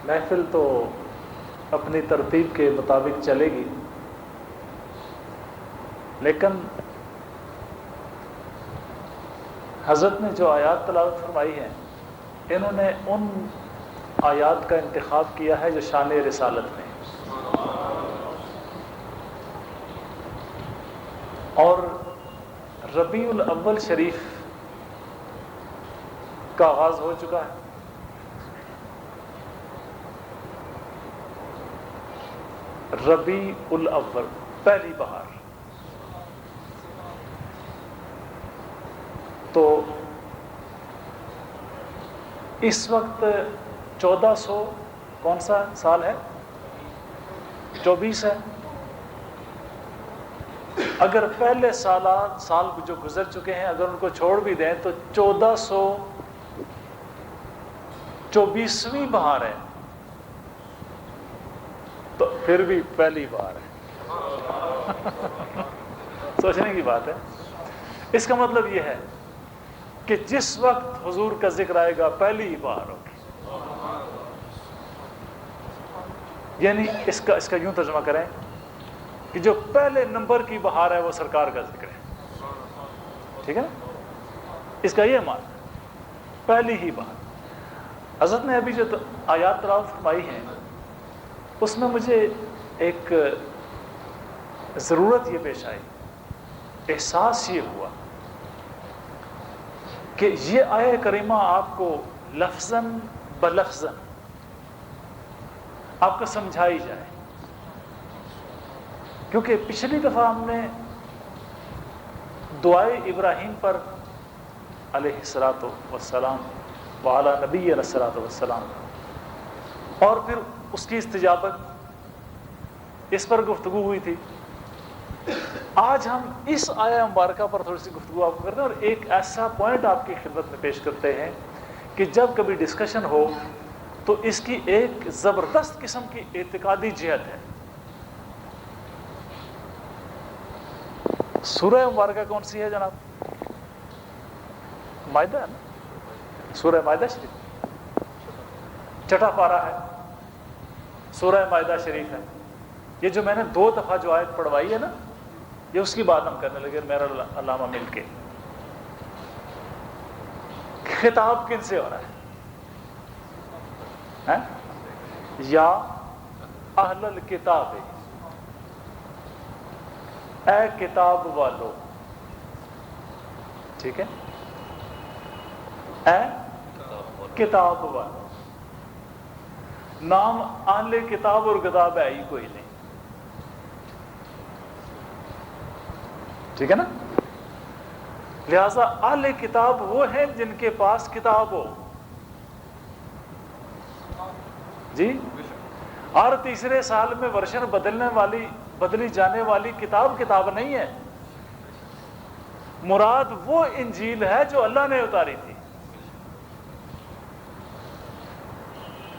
محفل تو اپنی ترتیب کے مطابق چلے گی، لیکن حضرت نے جو آیات تلاوت فرمائی ہیں انہوں نے ان آیات کا انتخاب کیا ہے جو شان رسالت میں ہیں، اور ربیع الاول شریف کا آغاز ہو چکا ہے۔ ربیع الاول، پہلی بہار، تو اس وقت 1400 کون سا سال ہے؟ 24 ہے۔ اگر پہلے سال جو گزر چکے ہیں اگر ان کو چھوڑ بھی دیں تو 1424ویں بہار ہے، تو پھر بھی پہلی بہار ہے۔ سوچنے کی بات ہے۔ اس کا مطلب یہ ہے کہ جس وقت حضور کا ذکر آئے گا پہلی ہی بہار ہوگی، یعنی اس کا یوں ترجمہ کریں کہ جو پہلے نمبر کی بہار ہے وہ سرکار کا ذکر ہے، ٹھیک ہے نا؟ اس کا یہ معنی پہلی ہی بہار۔ حضرت نے ابھی جو آیات تلاوت فرمائی ہیں اس میں مجھے ایک ضرورت یہ پیش آئی، احساس یہ ہوا کہ یہ آیہ کریمہ آپ کو لفظاً بلفظاً آپ کو سمجھائی جائے، کیونکہ پچھلی دفعہ ہم نے دعائے ابراہیم پر علیہ الصلاۃ والسلام وعلی نبینا الصلاۃ والسلام اور پھر اس کی استجابت، اس پر گفتگو ہوئی تھی۔ آج ہم اس آیہ مبارکہ پر تھوڑی سی گفتگو آپ کو کرتے ہیں اور ایک ایسا پوائنٹ آپ کی خدمت میں پیش کرتے ہیں کہ جب کبھی ڈسکشن ہو تو اس کی ایک زبردست قسم کی اعتقادی جہت ہے۔ سورہ مبارکہ کون سی ہے جناب؟ مائدہ ہے نا؟ سورہ مائدہ شریف، چھٹا پارہ ہے، سورہ مائدہ شریف ہے۔ یہ جو میں نے 2 دفعہ جو آیت پڑھوائی ہے نا، یہ اس کی بات ہم کرنے لگے میرا علامہ مل کے۔ خطاب کن سے ہو رہا ہے؟ یا اہل الکتاب، اے کتاب والو، ٹھیک ہے؟ اے کتاب والو، نام اہل کتاب اور کتاب ہے ہی کوئی نہیں، ٹھیک ہے نا؟ لہذا اہل کتاب وہ ہیں جن کے پاس کتاب ہو۔ جی، ہر تیسرے سال میں ورشن بدلی جانے والی کتاب نہیں ہے، مراد وہ انجیل ہے جو اللہ نے اتاری تھی۔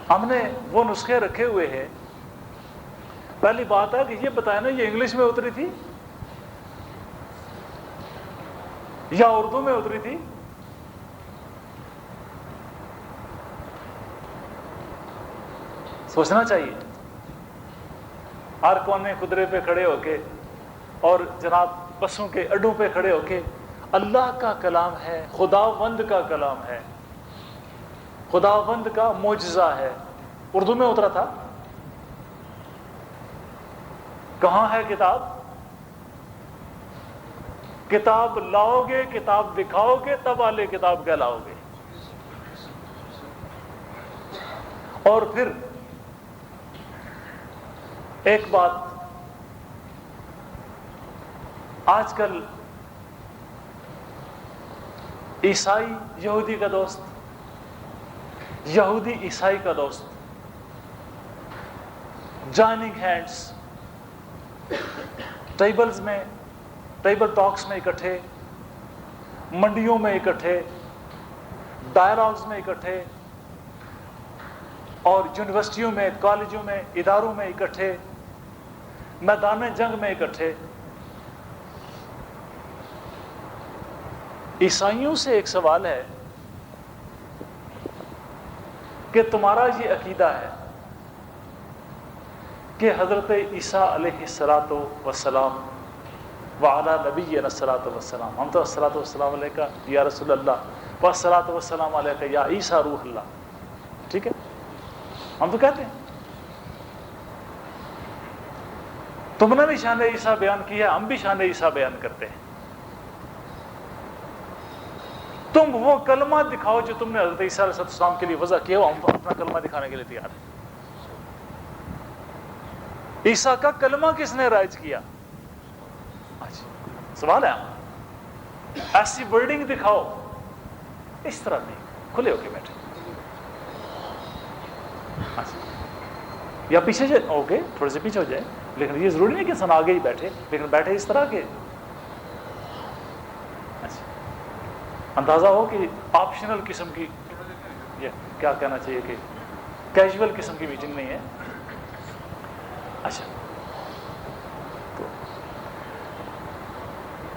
ہم نے وہ نسخے رکھے ہوئے ہیں۔ پہلی بات ہے کہ یہ بتائیں نا یہ انگلش میں اتری تھی یا اردو میں اتری تھی؟ سوچنا چاہیے۔ ہر کونے خدرے پہ کھڑے ہو کے اور جناب بسوں کے اڈوں پہ کھڑے ہو کے اللہ کا کلام ہے، خداوند کا کلام ہے، خداوند کا معجزہ ہے، اردو میں اترا تھا۔ کہاں ہے کتاب؟ کتاب لاؤ گے، کتاب دکھاؤ گے، تب اہل کتاب کہلاؤ گے۔ اور پھر ایک بات، آج کل عیسائی یہودی کا دوست، یہودی عیسائی کا دوست، جوائننگ ہینڈز، ٹیبل ٹاکس میں اکٹھے، منڈیوں میں اکٹھے، ڈائلاگز میں اکٹھے، اور یونیورسٹیوں میں، کالجوں میں، اداروں میں اکٹھے، میدان جنگ میں اکٹھے۔ عیسائیوں سے ایک سوال ہے کہ تمہارا یہ عقیدہ ہے کہ حضرت عیسیٰ علیہ الصلاۃ والسلام وعلی نبینا الصلاۃ والسلام، ہم تو الصلاۃ والسلام علیہ کا یا رسول اللہ والصلاۃ والسلام علیہ کا یا عیسیٰ روح اللہ، ٹھیک ہے، ہم تو کہتے ہیں. تم نے بھی شان عیسیٰ بیان کیا ہے، ہم بھی شان عیسیٰ بیان کرتے ہیں. تم وہ کلمہ دکھاؤ جو تم نے حضرت عیسیٰ علیہ السلام کے لیے وضع کیا ہو، ہم اپنا کلمہ دکھانے کے لیے تیار ہیں. عیسیٰ کا کلمہ کس نے رائج کیا؟ سوال ہے. ایسی ورڈنگ دکھاؤ، اس طرح نہیں، کھلے ہو کے بیٹھے. یا پیچھے جائے، اوکے تھوڑے سے پیچھے ہو جائے، لیکن یہ ضروری نہیں کہ انسان آگے ہی بیٹھے، لیکن بیٹھے اس طرح کے. اندازہ ہو کہ آپشنل قسم کی، یہ کیا کہنا چاہیے کہ کیجول قسم کی میٹنگ نہیں ہے. اچھا، تو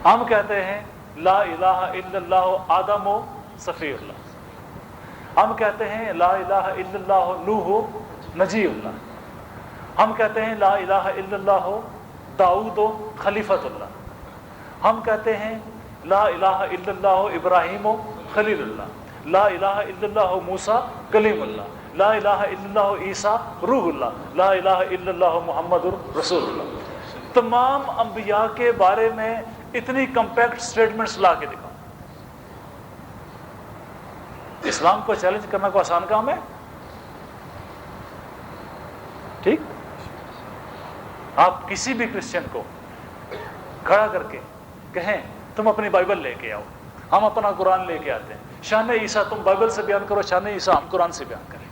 ہم کہتے ہیں لا الہ الا اللہ آدم و صفی اللہ. ہم کہتے ہیں لا الہ الا اللہ نوح نجی اللہ. ہم کہتے ہیں لا الہ الا اللہ داؤد و خلیفۃ اللہ. ہم کہتے ہیں لا الہ الا اللہ ابراہیم و خلیل اللہ. لا الہ الا اللہ موسیٰ کلیم اللہ. لا الہ الا اللہ عیسیٰ روح اللہ. لا الہ الا اللہ محمد رسول اللہ. تمام انبیاء کے بارے میں اتنی کمپیکٹ سٹیٹمنٹس لا کے دکھاؤ. اسلام کو چیلنج کرنا کو آسان کام ہے؟ ٹھیک، آپ کسی بھی کرسچن کو کھڑا کر کے کہیں تم اپنی بائبل لے کے آؤ، ہم اپنا قرآن لے کے آتے ہیں. شان عیسیٰ تم بائبل سے بیان کرو، شان عیسیٰ ہم قرآن سے بیان کریں.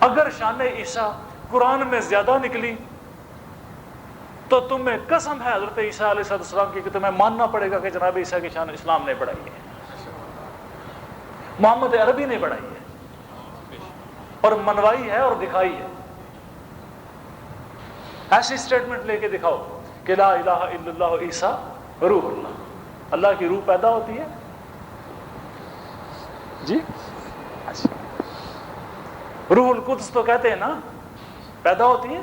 اگر شان عیسیٰ قرآن میں زیادہ نکلی تو تمہیں قسم ہے حضرت عیسیٰ علیہ السلام کی کہ تمہیں ماننا پڑے گا کہ جناب عیسیٰ کی شان اسلام نے بڑھائی ہے، محمد عربی نے بڑھائی ہے اور منوائی ہے اور دکھائی ہے. ایسی سٹیٹمنٹ لے کے دکھاؤ کہ لا الہ الا اللہ عیسیٰ روح اللہ. اللہ کی روح پیدا ہوتی ہے جی. اچھا، روح القدس تو کہتے ہیں نا پیدا ہوتی ہے.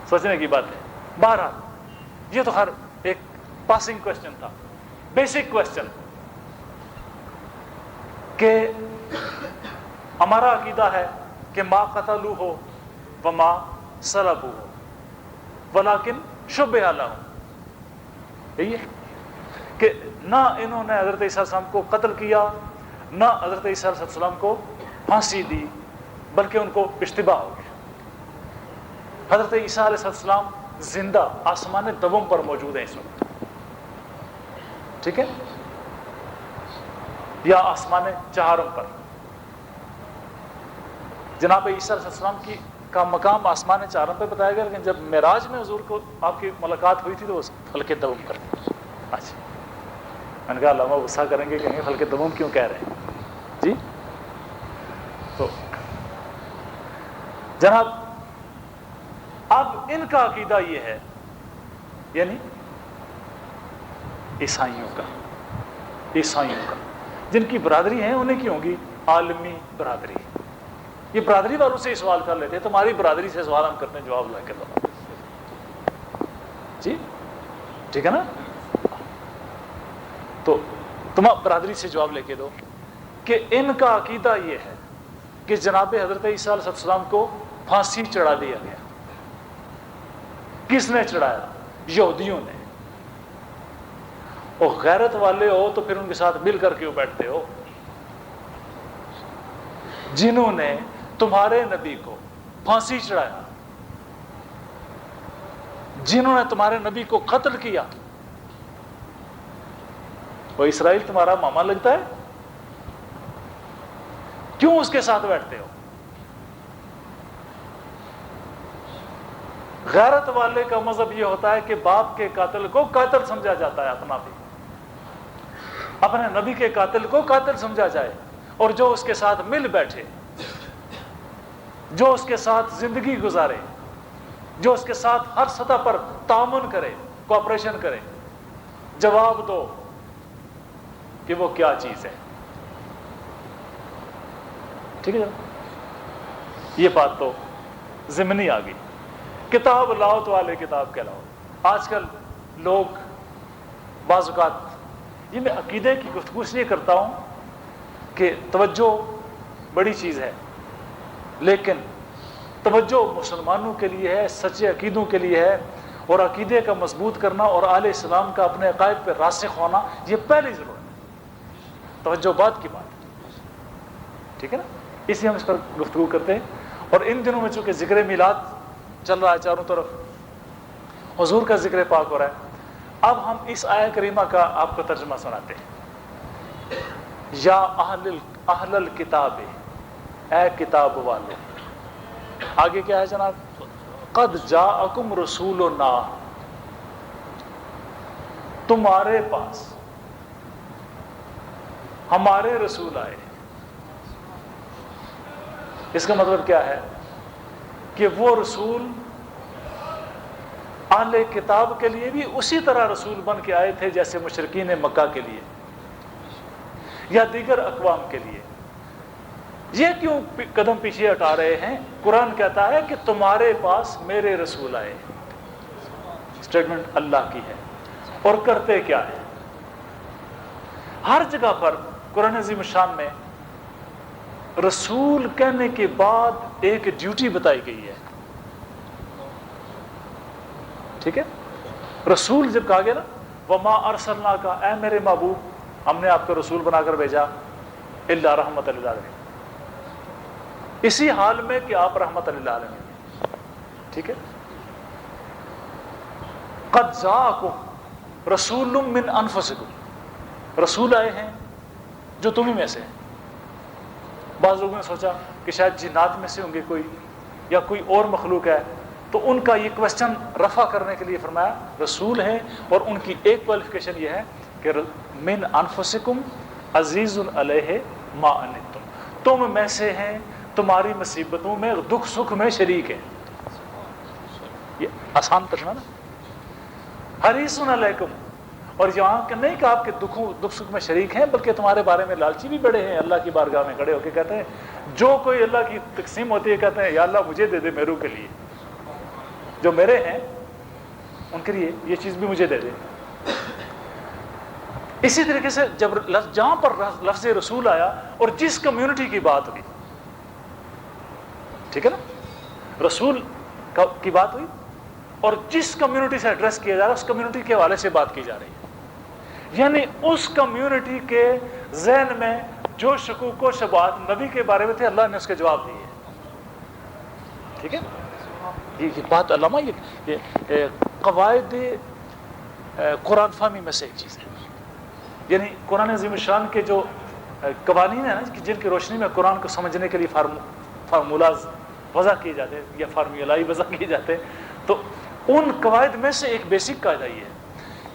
سوچنے کی بات ہے. بہرحال یہ تو ہر ایک پاسنگ کوشچن تھا، بیسک کوشچن کہ ہمارا عقیدہ ہے کہ ما قتلوہ ہو وما صلبوہ ہو ولیکن شبہ لہم. یہی ہے کہ نہ انہوں نے حضرت عیسیٰ علیہ السلام کو قتل کیا، نہ حضرت عیسیٰ علیہ السلام کو پھانسی دی، بلکہ ان کو اشتباہ ہو گیا. حضرت عیسیٰ علیہ السلام زندہ آسمان دوم پر موجود ہیں اس وقت، ٹھیک ہے، یا آسمان چہارم پر. جناب عیسیٰ علیہ السلام کی کا مقام آسمان چہارم پہ بتایا گیا، لیکن جب معراج میں حضور کو آپ کی ملاقات ہوئی تھی تو وہ فلک دوم پر. اچھا، میں نے کہا علامہ غصہ کریں گے، کہیں گے فلک دوم کیوں کہہ رہے ہیں جی. تو جناب اب ان کا عقیدہ یہ ہے، یعنی عیسائیوں کا جن کی برادری ہے انہیں کی ہوں گی عالمی برادری. یہ برادری والوں سے سوال کر لیتے ہیں، تمہاری برادری سے سوال ہم کرتے ہیں، جواب لا کے دو جی، ٹھیک ہے نا. تو تم برادری سے جواب لے کے دو کہ ان کا عقیدہ یہ ہے کہ جناب حضرت عیسیٰ علیہ السلام کو پھانسی چڑھا دیا گیا. کس نے چڑھایا؟ یہودیوں نے. اور غیرت والے ہو تو پھر ان کے ساتھ مل کر کیوں بیٹھتے ہو؟ جنہوں نے تمہارے نبی کو پھانسی چڑھایا، جنہوں نے تمہارے نبی کو قتل کیا، وہ اسرائیل تمہارا ماما لگتا ہے؟ کیوں اس کے ساتھ بیٹھتے ہو؟ غیرت والے کا مذہب یہ ہوتا ہے کہ باپ کے قاتل کو قاتل سمجھا جاتا ہے، اپنا بھی اپنے نبی کے قاتل کو قاتل سمجھا جائے، اور جو اس کے ساتھ مل بیٹھے، جو اس کے ساتھ زندگی گزارے، جو اس کے ساتھ ہر سطح پر تعاون کرے، کوآپریشن کرے، جواب دو کہ وہ کیا چیز ہے. ٹھیک ہے جناب. یہ بات تو ضمنی آ گئی. کتاب لاؤ تو اہل کتاب کے لاؤ. آج کل لوگ بعض اوقات، یہ میں عقیدے کی گفتگو اس لیے کرتا ہوں کہ توجہ بڑی چیز ہے، لیکن توجہ مسلمانوں کے لیے ہے، سچے عقیدوں کے لیے ہے، اور عقیدے کا مضبوط کرنا اور اہل اسلام کا اپنے عقائد پہ راسخ ہونا یہ پہلی ضرورت ہے، توجہ بعد کی بات ہے. ٹھیک ہے نا؟ اس لیے ہم اس پر گفتگو کرتے ہیں. اور ان دنوں میں چونکہ ذکر میلاد چل رہا ہے چاروں طرف، حضور کا ذکر پاک ہو رہا ہے، اب ہم اس آیہ کریمہ کا آپ کو ترجمہ سناتے ہیں. یا اہل الکتاب، اے کتاب والو. آگے کیا ہے جناب؟ قد جاءکم رسولنا، تمہارے پاس ہمارے رسول آئے. اس کا مطلب کیا ہے کہ وہ رسول اہل کتاب کے لیے بھی اسی طرح رسول بن کے آئے تھے جیسے مشرکین مکہ کے لیے یا دیگر اقوام کے لیے. یہ کیوں قدم پیچھے ہٹا رہے ہیں؟ قرآن کہتا ہے کہ تمہارے پاس میرے رسول آئے. اسٹیٹمنٹ اللہ کی ہے. اور کرتے کیا ہے؟ ہر جگہ پر قرآن عظیم الشان میں رسول کہنے کے بعد ایک ڈیوٹی بتائی گئی ہے. ٹھیک ہے؟ رسول جب کہا گیا نا وما ارسلناک، اے میرے محبوب ہم نے آپ کو رسول بنا کر بھیجا الا رحمت للعالمین، اسی حال میں کہ آپ رحمت للعالمین. ٹھیک ہے؟ قد جاءکم رسول من انفسکم، رسول آئے ہیں جو تمہیں میں سے ہیں. بعض لوگوں نے سوچا کہ شاید جنات میں سے ہوں گے کوئی یا کوئی اور مخلوق ہے، تو ان کا یہ کوشچن رفع کرنے کے لیے فرمایا رسول ہیں. اور ان کی ایک کوالیفیکیشن یہ ہے کہ من انفسکم عزیز علیہ ما عنتم، تم میں سے ہیں تمہاری مصیبتوں میں دکھ سکھ میں شریک ہے. یہ آسان ترجمہ نا، حریص علیکم. اور یہاں کہ نہیں کہ آپ کے دکھ سکھ میں شریک ہیں، بلکہ تمہارے بارے میں لالچی بھی بڑے ہیں. اللہ کی بارگاہ میں کھڑے ہو کے کہتے ہیں جو کوئی اللہ کی تقسیم ہوتی ہے کہتے ہیں یا اللہ مجھے دے دے میروں کے لیے، جو میرے ہیں ان کے لیے یہ چیز بھی مجھے دے دے. اسی طریقے سے جب جہاں پر لفظ رسول آیا اور جس کمیونٹی کی بات ہوئی، ٹھیک ہے نا، رسول کی بات ہوئی اور جس کمیونٹی سے ایڈریس کیا جا رہا ہے اس کمیونٹی کے حوالے سے بات کی جا رہی ہے. یعنی اس کمیونٹی کے ذہن میں جو شکوک و شبہات نبی کے بارے میں تھے اللہ نے اس کے جواب دیے. ٹھیک ہے؟ یہ بات علامہ یہ قواعد قرآن فہمی میں سے ایک چیز ہے. یعنی قرآن عظیم الشان کے جو قوانین ہیں نا جن کی روشنی میں قرآن کو سمجھنے کے لیے فارمولاز وضع کیے جاتے ہیں یا فارمولائی وضع کیے جاتے ہیں، تو ان قواعد میں سے ایک بیسک قاعدہ یہ ہے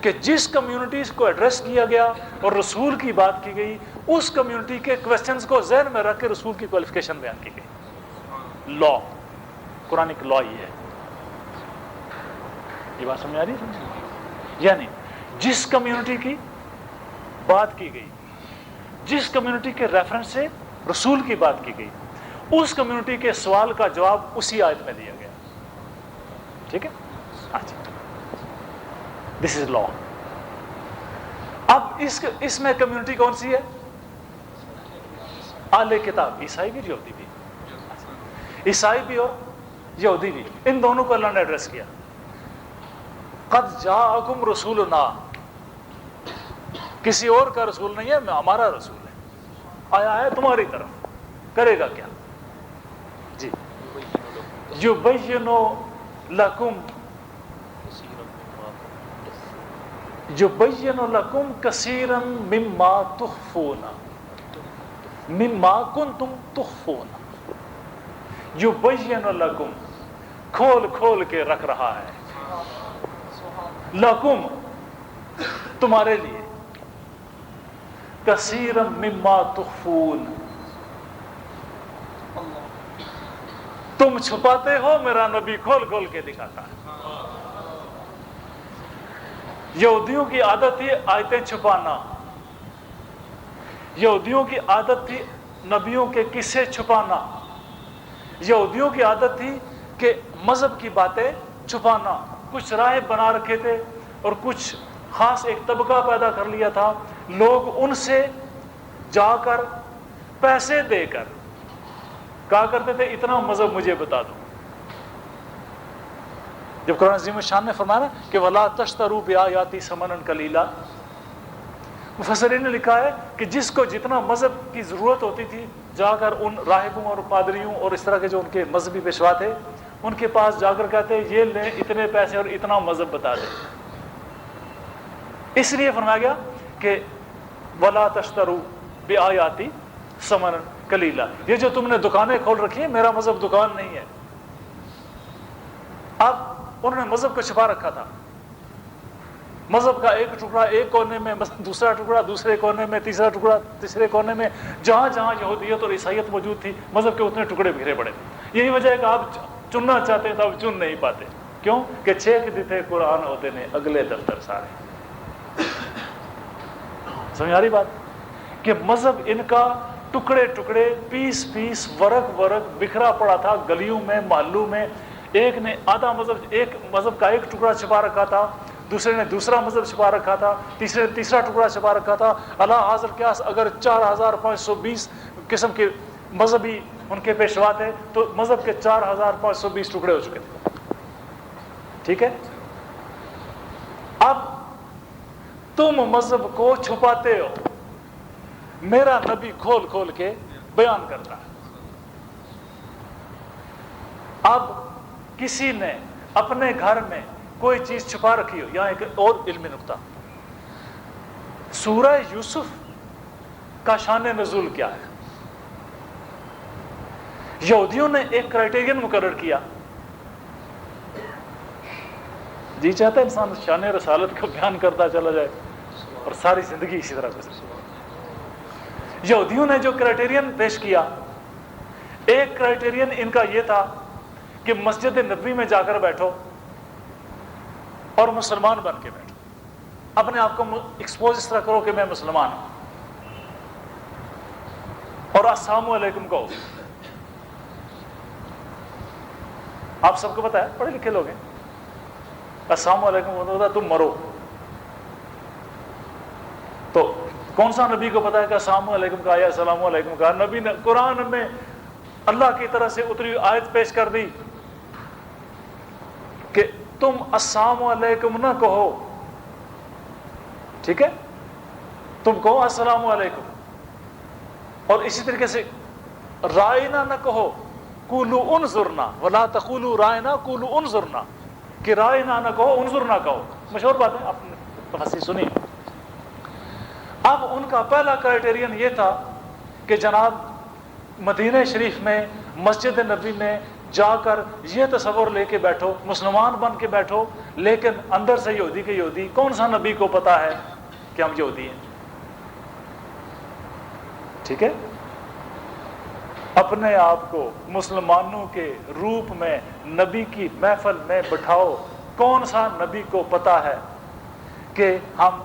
کہ جس کمیونٹیز کو ایڈریس کیا گیا اور رسول کی بات کی گئی اس کمیونٹی کے کویسچنز کو ذہن میں رکھ کے رسول کی کوالیفیکیشن بیان کی گئی. لا، قرآنک لا یہ ہے. یہ بات سمجھ آ رہی ہے؟ یعنی جس کمیونٹی کی بات کی گئی، جس کمیونٹی کے ریفرنس سے رسول کی بات کی گئی، اس کمیونٹی کے سوال کا جواب اسی آیت میں دیا گیا. ٹھیک ہے؟ اچھا، دس از لا. اب اس میں کمیونٹی کون سی ہے؟ اہل کتاب، عیسائی بھی یہودی بھی. عیسائی بھی اور یہودی بھی، ان دونوں کو اللہ نے ایڈریس کیا. قد جاءکم رسولنا، کسی اور کا رسول نہیں ہے، ہمارا رسول ہے، آیا ہے تمہاری طرف. کرے گا کیا؟ جی، یبین لکم کثیرا مما تخفون مما کنتم تخفون. یبین لکم، کھول کھول کے رکھ رہا ہے، لکم تمہارے لیے، کثیرا مما تخفون، تم چھپاتے ہو میرا نبی کھول کھول کے دکھاتا ہے. یہودیوں کی عادت تھی آیتیں چھپانا، یہودیوں کی عادت تھی نبیوں کے قصے چھپانا، یہودیوں کی عادت تھی کہ مذہب کی باتیں چھپانا، کچھ راہب بنا رکھے تھے اور کچھ خاص ایک طبقہ پیدا کر لیا تھا، لوگ ان سے جا کر پیسے دے کر کہا کرتے تھے اتنا مذہب مجھے بتا دو۔ جب قرآن عظیم الشان نے فرمایا نا کہ وَلَا تَشْتَرُوا بِآيَاتِي ثَمَنًا قَلِيلًا، مفسرین نے لکھا ہے کہ جس کو جتنا مذہب کی ضرورت ہوتی تھی جا کر ان راہبوں اور پادریوں اور اس طرح کے جو ان کے مذہبی پیشوا تھے ان کے پاس جا کر کہتے یہ لیں اتنے پیسے اور اتنا مذہب بتا دیں۔ اس لیے فرمایا گیا کہ وَلَا تَشْتَرُوا بِآيَاتِي ثَمَنًا قَلِيلًا، یہ جو تم نے دکانیں کھول رکھی ہیں میرا مذہب دکان نہیں ہے۔ اب انہوں نے مذہب کو چھپا رکھا تھا، مذہب کا ایک ٹکڑا ایک کونے میں، دوسرا ٹکڑا دوسرے کونے میں، تیسرا ٹکڑا تیسرے کونے میں، جہاں جہاں یہودیت اور عیسائیت موجود تھی مذہب کے اتنے ٹکڑے بکھرے پڑے۔ یہی وجہ ہے کہ آپ چننا چاہتے ہیں تو آپ چن نہیں پاتے، کیوں کہ 6 دیتے قرآن ہوتے نے اگلے دفتر سارے۔ سمجھ آ رہی بات کہ مذہب ان کا ٹکڑے ٹکڑے پیس پیس ورق ورق بکھرا پڑا تھا گلیوں میں محلوں میں۔ ایک نے آدھا مذہب، ایک مذہب کا ایک ٹکڑا چھپا رکھا تھا، دوسرے نے دوسرا مذہب چھپا رکھا تھا، تیسرے نے تیسرا ٹکڑا چھپا رکھا تھا۔ اللہ حاضر قیاس اگر 4520 قسم کے مذہبی ان کے پیشوا تھے تو مذہب کے 4520 ٹکڑے ہو چکے تھے۔ ٹھیک ہے، اب تم مذہب کو چھپاتے ہو، میرا نبی کھول کھول کے بیان کرتا ہے۔ اب کسی نے اپنے گھر میں کوئی چیز چھپا رکھی ہو، یہاں ایک اور علمی نقطہ، سورہ یوسف کا شان نزول کیا ہے؟ یہودیوں نے ایک کرائٹیرین مقرر کیا، جی چاہتا ہے انسان شان رسالت کو بیان کرتا چلا جائے اور ساری زندگی اسی طرح گزرے۔ یہودیوں نے جو کرائٹیرین پیش کیا، ایک کرائٹیرین ان کا یہ تھا کہ مسجد نبوی میں جا کر بیٹھو اور مسلمان بن کے بیٹھو، اپنے آپ کو ایکسپوز اس طرح کرو کہ میں مسلمان ہوں، اور السلام علیکم کہو۔ آپ سب کو پتا ہے، پڑھے لکھے لوگ ہیں، السلام علیکم ہوتا ہے تم مرو، تو کون سا نبی کو پتا ہے کہ السلام علیکم کہا یا السلام علیکم کہا؟ نبی نے قرآن میں اللہ کی طرف سے اتری آیت پیش کر دی کہ تم السلام علیکم نہ کہو، ٹھیک ہے، تم کہو السلام علیکم، اور اسی طریقے سے رائنا نہ کہو، قولوا انظرنا ولا تقولوا رائنا قولوا انظرنا، کہ رائنا نہ کہو انظرنا کہو۔ مشہور بات ہے، آپ نے تفصیل سنی۔ اب ان کا پہلا کرائٹیرین یہ تھا کہ جناب مدینہ شریف میں مسجد نبی میں جا کر یہ تصور لے کے بیٹھو، مسلمان بن کے بیٹھو، لیکن اندر سے یہودی کے یہودی۔ کون سا نبی کو پتا ہے کہ ہم یہودی ہیں؟ ٹھیک ہے، اپنے آپ کو مسلمانوں کے روپ میں نبی کی محفل میں بٹھاؤ، کون سا نبی کو پتا ہے کہ ہم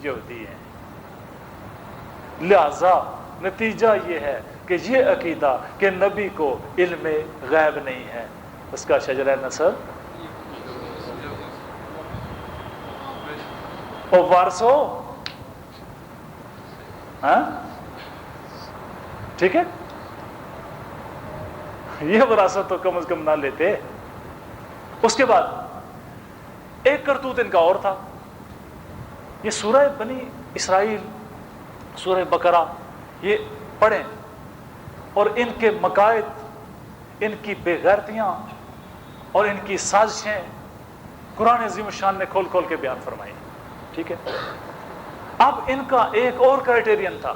یہودی ہیں؟ لہذا نتیجہ یہ ہے کہ یہ عقیدہ کہ نبی کو علم غیب نہیں ہے، اس کا شجرہ نسب اور وارثو، ہاں ٹھیک ہے، یہ وراثت تو کم از کم نہ لیتے۔ اس کے بعد ایک کرتوت ان کا اور تھا، یہ سورہ بنی اسرائیل، سورہ بقرہ یہ پڑھیں اور ان کے مقائد، ان کی بے غیرتیاں اور ان کی سازشیں قرآن عظیم الشان نے کھول کھول کے بیان فرمائی۔ ٹھیک ہے، اب ان کا ایک اور کرائٹیرین تھا،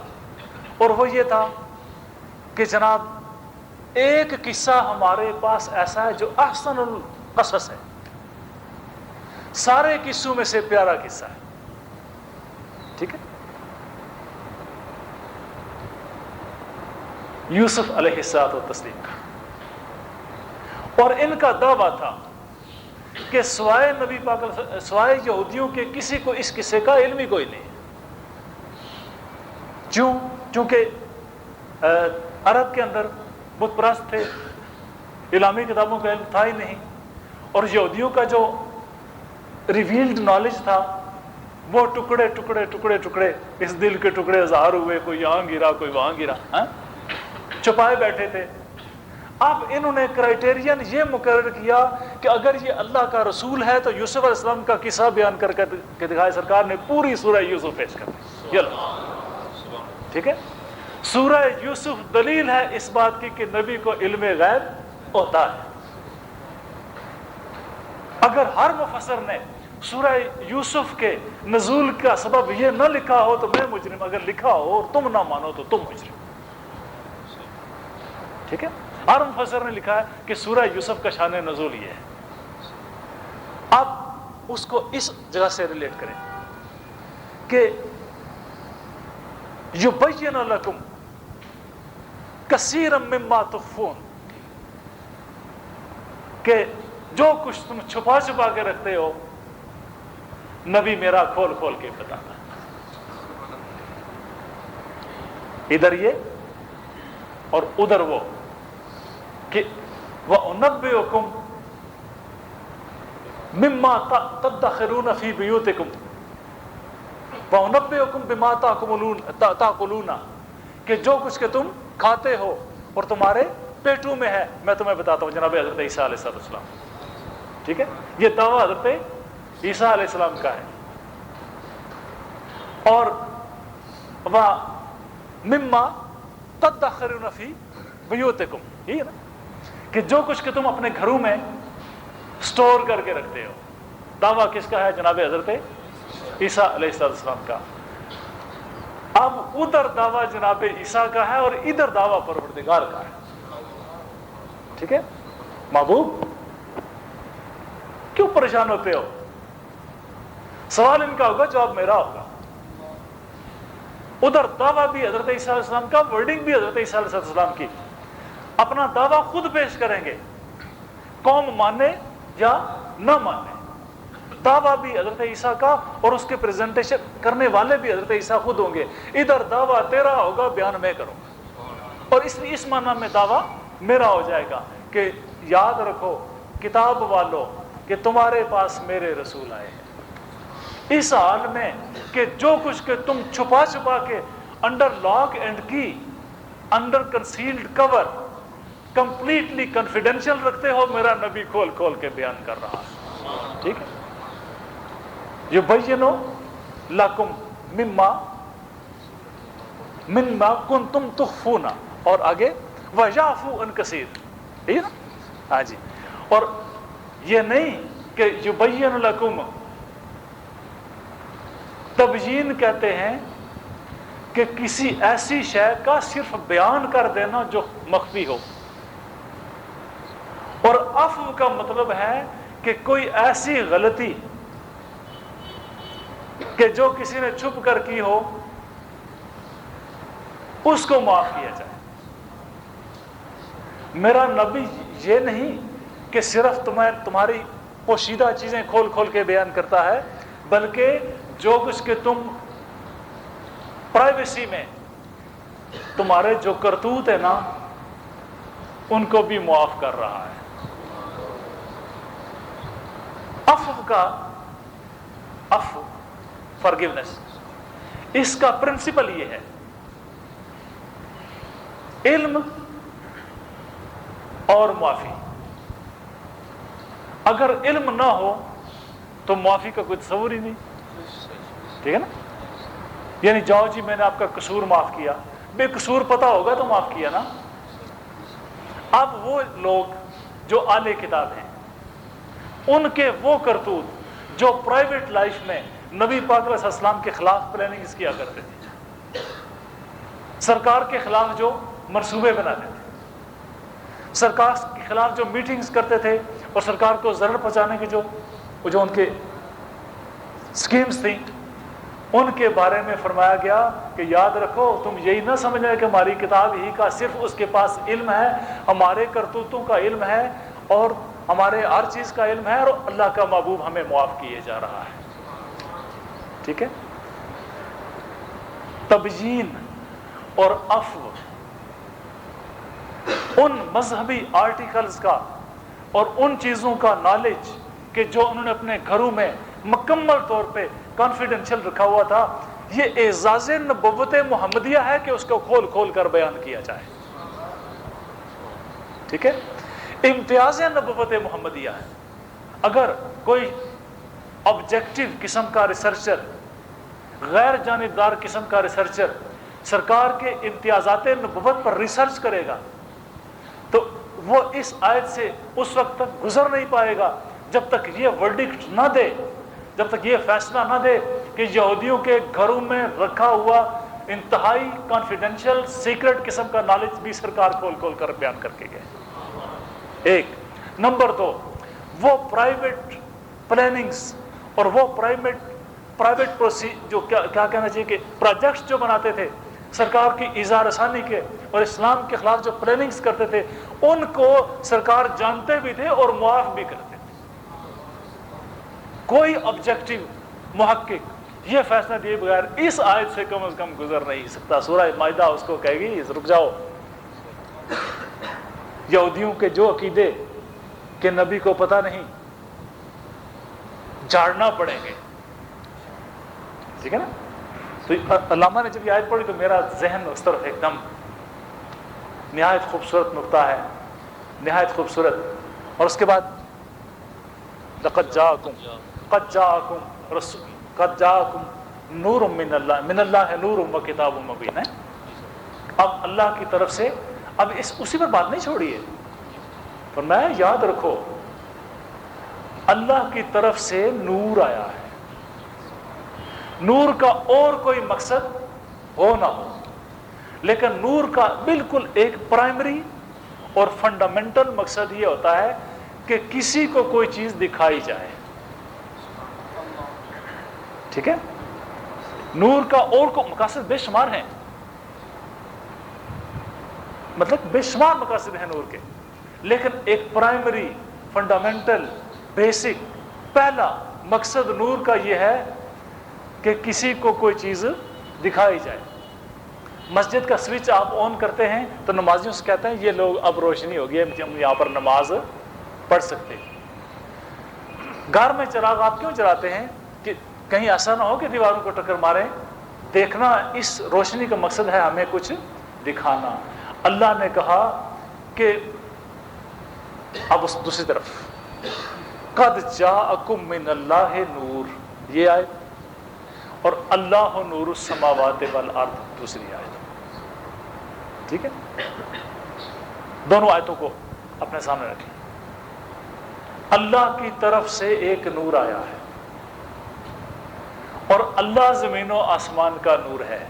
اور وہ یہ تھا کہ جناب ایک قصہ ہمارے پاس ایسا ہے جو احسن القصص ہے، سارے قصوں میں سے پیارا قصہ ہے۔ ٹھیک ہے، یوسف علیہ الصلوۃ والتسلیم کا، اور ان کا دعویٰ تھا کہ سوائے نبی پاک سوائے یہودیوں کے کسی کو اس قصے کا علم ہی کوئی نہیں۔ چونکہ عرب کے اندر بت پرست تھے، الہامی کتابوں کا علم تھا ہی نہیں، اور یہودیوں کا جو ریویلڈ نالج تھا وہ ٹکڑے ٹکڑے ٹکڑے ٹکڑے، اس دل کے ٹکڑے ہزار ہوئے، کوئی یہاں گرا کوئی وہاں گرا، چھپائے بیٹھے تھے۔ اب انہوں نے کرائٹیرین یہ مقرر کیا کہ اگر یہ اللہ کا رسول ہے تو یوسف علیہ السلام کا قصہ بیان کر کے دکھائے۔ سرکار نے پوری سورہ یوسف پیش کر دی، ٹھیک ہے۔ سورہ یوسف دلیل ہے اس بات کی کہ نبی کو علم غیب ہوتا ہے۔ اگر ہر مفسر نے سورہ یوسف کے نزول کا سبب یہ نہ لکھا ہو تو میں مجرم، اگر لکھا ہو اور تم نہ مانو تو تم مجرم، ٹھیک ہے۔ ہر مفسر نے لکھا ہے کہ سورہ یوسف کا شان نزول یہ ہے۔ اب اس کو اس جگہ سے ریلیٹ کریں کہ یبین لکم کثیرا مما تخفون، کہ جو کچھ تم چھپا چھپا کے رکھتے ہو نبی میرا کھول کھول کے بتاتا ہے۔ ادھر یہ اور ادھر وہ، کہ وَأُنَبِّئُكُم مِّمَّا تَدَّخِرُونَ فِي بِيُوتِكُمْ وَأُنَبِّئُكُم بِمَا تَأْكُلُونَ، کہ جو کچھ کہ تم کھاتے ہو اور تمہارے پیٹوں میں ہے میں تمہیں بتاتا ہوں۔ جناب حضرت عیسیٰ علیہ السلام، ٹھیک ہے، یہ دعویٰ حضرت عیسیٰ علیہ السلام کا ہے۔ اور وَمِمَّا تَدَّخِرُونَ فِي بِيُوتِكُمْ، یہ ہے نا کہ جو کچھ کہ تم اپنے گھروں میں سٹور کر کے رکھتے ہو۔ دعویٰ کس کا ہے؟ جناب حضرت عیسیٰ علیہ السلام کا۔ اب ادھر دعویٰ جناب عیسیٰ کا ہے اور ادھر دعویٰ پروردگار کا ہے، ٹھیک ہے۔ محبوب کیوں پریشان ہوتے ہو؟ سوال ان کا ہوگا، جواب میرا ہوگا۔ ادھر دعویٰ بھی حضرت عیسیٰ علیہ السلام کا، ورڈنگ بھی حضرت عیسیٰ علیہ السلام کی، اپنا دعویٰ خود پیش کریں گے، قوم مانے یا نہ مانے۔ دعویٰ بھی حضرت عیسیٰ کا اور اس کے پریزنٹیشن کرنے والے بھی حضرت عیسیٰ خود ہوں گے۔ ادھر دعویٰ تیرا ہوگا، بیان میں کروں گا، اور اس معنی میں دعویٰ میرا ہو جائے گا کہ یاد رکھو کتاب والو کہ تمہارے پاس میرے رسول آئے ہیں، اس حال میں کہ جو کچھ کہ تم چھپا چھپا کے انڈر لاک اینڈ کی، انڈر کنسیلڈ کور، کمپلیٹلی کنفیڈینشیل رکھتے ہو، میرا نبی کھول کھول کے بیان کر رہا ہے، ٹھیک ہے۔ یبین لکم مما کنتم تخفون، اور آگے ویعفو عن کثیر، ٹھیک ہے نا، ہاں جی۔ اور یہ نہیں کہ یبین لکم، تبیین کہتے ہیں کہ کسی ایسی شے کا صرف بیان کر دینا جو مخفی ہو، اور عفو کا مطلب ہے کہ کوئی ایسی غلطی کہ جو کسی نے چھپ کر کی ہو اس کو معاف کیا جائے۔ میرا نبی یہ نہیں کہ صرف تمہاری پوشیدہ چیزیں کھول کھول کے بیان کرتا ہے، بلکہ جو کچھ کہ تم پرائیویسی میں تمہارے جو کرتوت ہے نا ان کو بھی معاف کر رہا ہے۔ عفو کا، عفو فارگیونیس، اس کا پرنسپل یہ ہے، علم اور معافی۔ اگر علم نہ ہو تو معافی کا کوئی تصور ہی نہیں، ٹھیک ہے نا۔ یعنی جاؤ جی میں نے آپ کا قصور معاف کیا، بے قصور پتہ ہوگا تو معاف کیا نا۔ اب وہ لوگ جو اہل کتاب ہیں ان کے وہ کرتوت جو پرائیویٹ لائف میں نبی پاک علیہ السلام کے خلاف پلاننگز کیا کرتے تھے، سرکار کے خلاف جو منصوبے بناتے تھے، سرکار کے خلاف جو میٹنگز کرتے تھے اور سرکار کو ضرر پہنچانے کی جو ان کے سکیمز تھیں، ان کے بارے میں فرمایا گیا کہ یاد رکھو تم یہی نہ سمجھنا کہ ہماری کتاب ہی کا صرف اس کے پاس علم ہے، ہمارے کرتوتوں کا علم ہے اور ہمارے ہر چیز کا علم ہے، اور اللہ کا محبوب ہمیں معاف کیے جا رہا ہے، ٹھیک ہے۔ تبیین اور عفو ان مذہبی آرٹیکلز کا اور ان چیزوں کا نالج کہ جو انہوں نے اپنے گھروں میں مکمل طور پہ کانفیڈنشل رکھا ہوا تھا، یہ اعزاز نبوت محمدیہ ہے کہ اس کو کھول کھول کر بیان کیا جائے. ٹھیک ہے، امتیاز نبوت محمدیہ ہے. اگر کوئی آبجیکٹو قسم کا ریسرچر، غیر جانبدار قسم کا ریسرچر سرکار کے امتیازات نبوت پر ریسرچ کرے گا تو وہ اس آیت سے اس وقت تک گزر نہیں پائے گا جب تک یہ ورڈکٹ نہ دے، جب تک یہ فیصلہ نہ دے کہ یہودیوں کے گھروں میں رکھا ہوا انتہائی کانفیڈینشیل سیکرٹ قسم کا نالج بھی سرکار کھول کھول کر بیان کر کے گئے. ایک نمبر 2، وہ پرائیویٹ پلاننگز اور وہ پرائیویٹ جو کیا کہنا چاہیے کہ پروجیکٹس جو بناتے تھے سرکار کی ایذا رسانی کے اور اسلام کے خلاف جو پلاننگز کرتے تھے ان کو سرکار جانتے بھی تھے اور معاف بھی کرتے تھے. کوئی آبجیکٹو محقق یہ فیصلہ دیے بغیر اس آیت سے کم از کم گزر نہیں سکتا. سورہ مائدہ اس کو کہے گی رک جاؤ، یہودیوں کے جو عقیدے کہ نبی کو پتہ نہیں جھاڑنا پڑیں گے. ٹھیک ہے نا؟ تو علامہ نے جب یہ آیت پڑھی تو میرا ذہن اس طرف ایک دم نہایت خوبصورت نقطہ ہے، نہایت خوبصورت. اور اس کے بعد قد جاءکم نور من اللہ نور و کتاب مبین ہے. اب اللہ کی طرف سے اب اسی پر بات نہیں چھوڑی ہے، فرمایا یاد رکھو اللہ کی طرف سے نور آیا ہے. نور کا اور کوئی مقصد ہو نہ ہو، لیکن نور کا بالکل ایک پرائمری اور فنڈامنٹل مقصد یہ ہوتا ہے کہ کسی کو کوئی چیز دکھائی جائے. ٹھیک ہے، نور کا اور کو مقاصد بے شمار ہیں، مطلب بے شمار مقاصد ہیں نور کے، لیکن ایک پرائمری فنڈامنٹل بیسک پہلا مقصد نور کا یہ ہے کہ کسی کو کوئی چیز دکھائی جائے. مسجد کا سوئچ آپ آن کرتے ہیں تو نمازیوں سے کہتے ہیں یہ لوگ اب روشنی ہوگی، ہم یہاں پر نماز پڑھ سکتے. گھر میں چراغ آپ کیوں جلاتے ہیں کہ کہیں ایسا نہ ہو کہ دیواروں کو ٹکر ماریں. دیکھنا اس روشنی کا مقصد ہے ہمیں کچھ دکھانا. اللہ نے کہا کہ اب اس دوسری طرف قد جاءکم من اللہ نور، یہ آیت، اور اللہ نور السماوات والارض دوسری آیت. ٹھیک ہے، دونوں آیتوں کو اپنے سامنے رکھیں. اللہ کی طرف سے ایک نور آیا ہے اور اللہ زمین و آسمان کا نور ہے.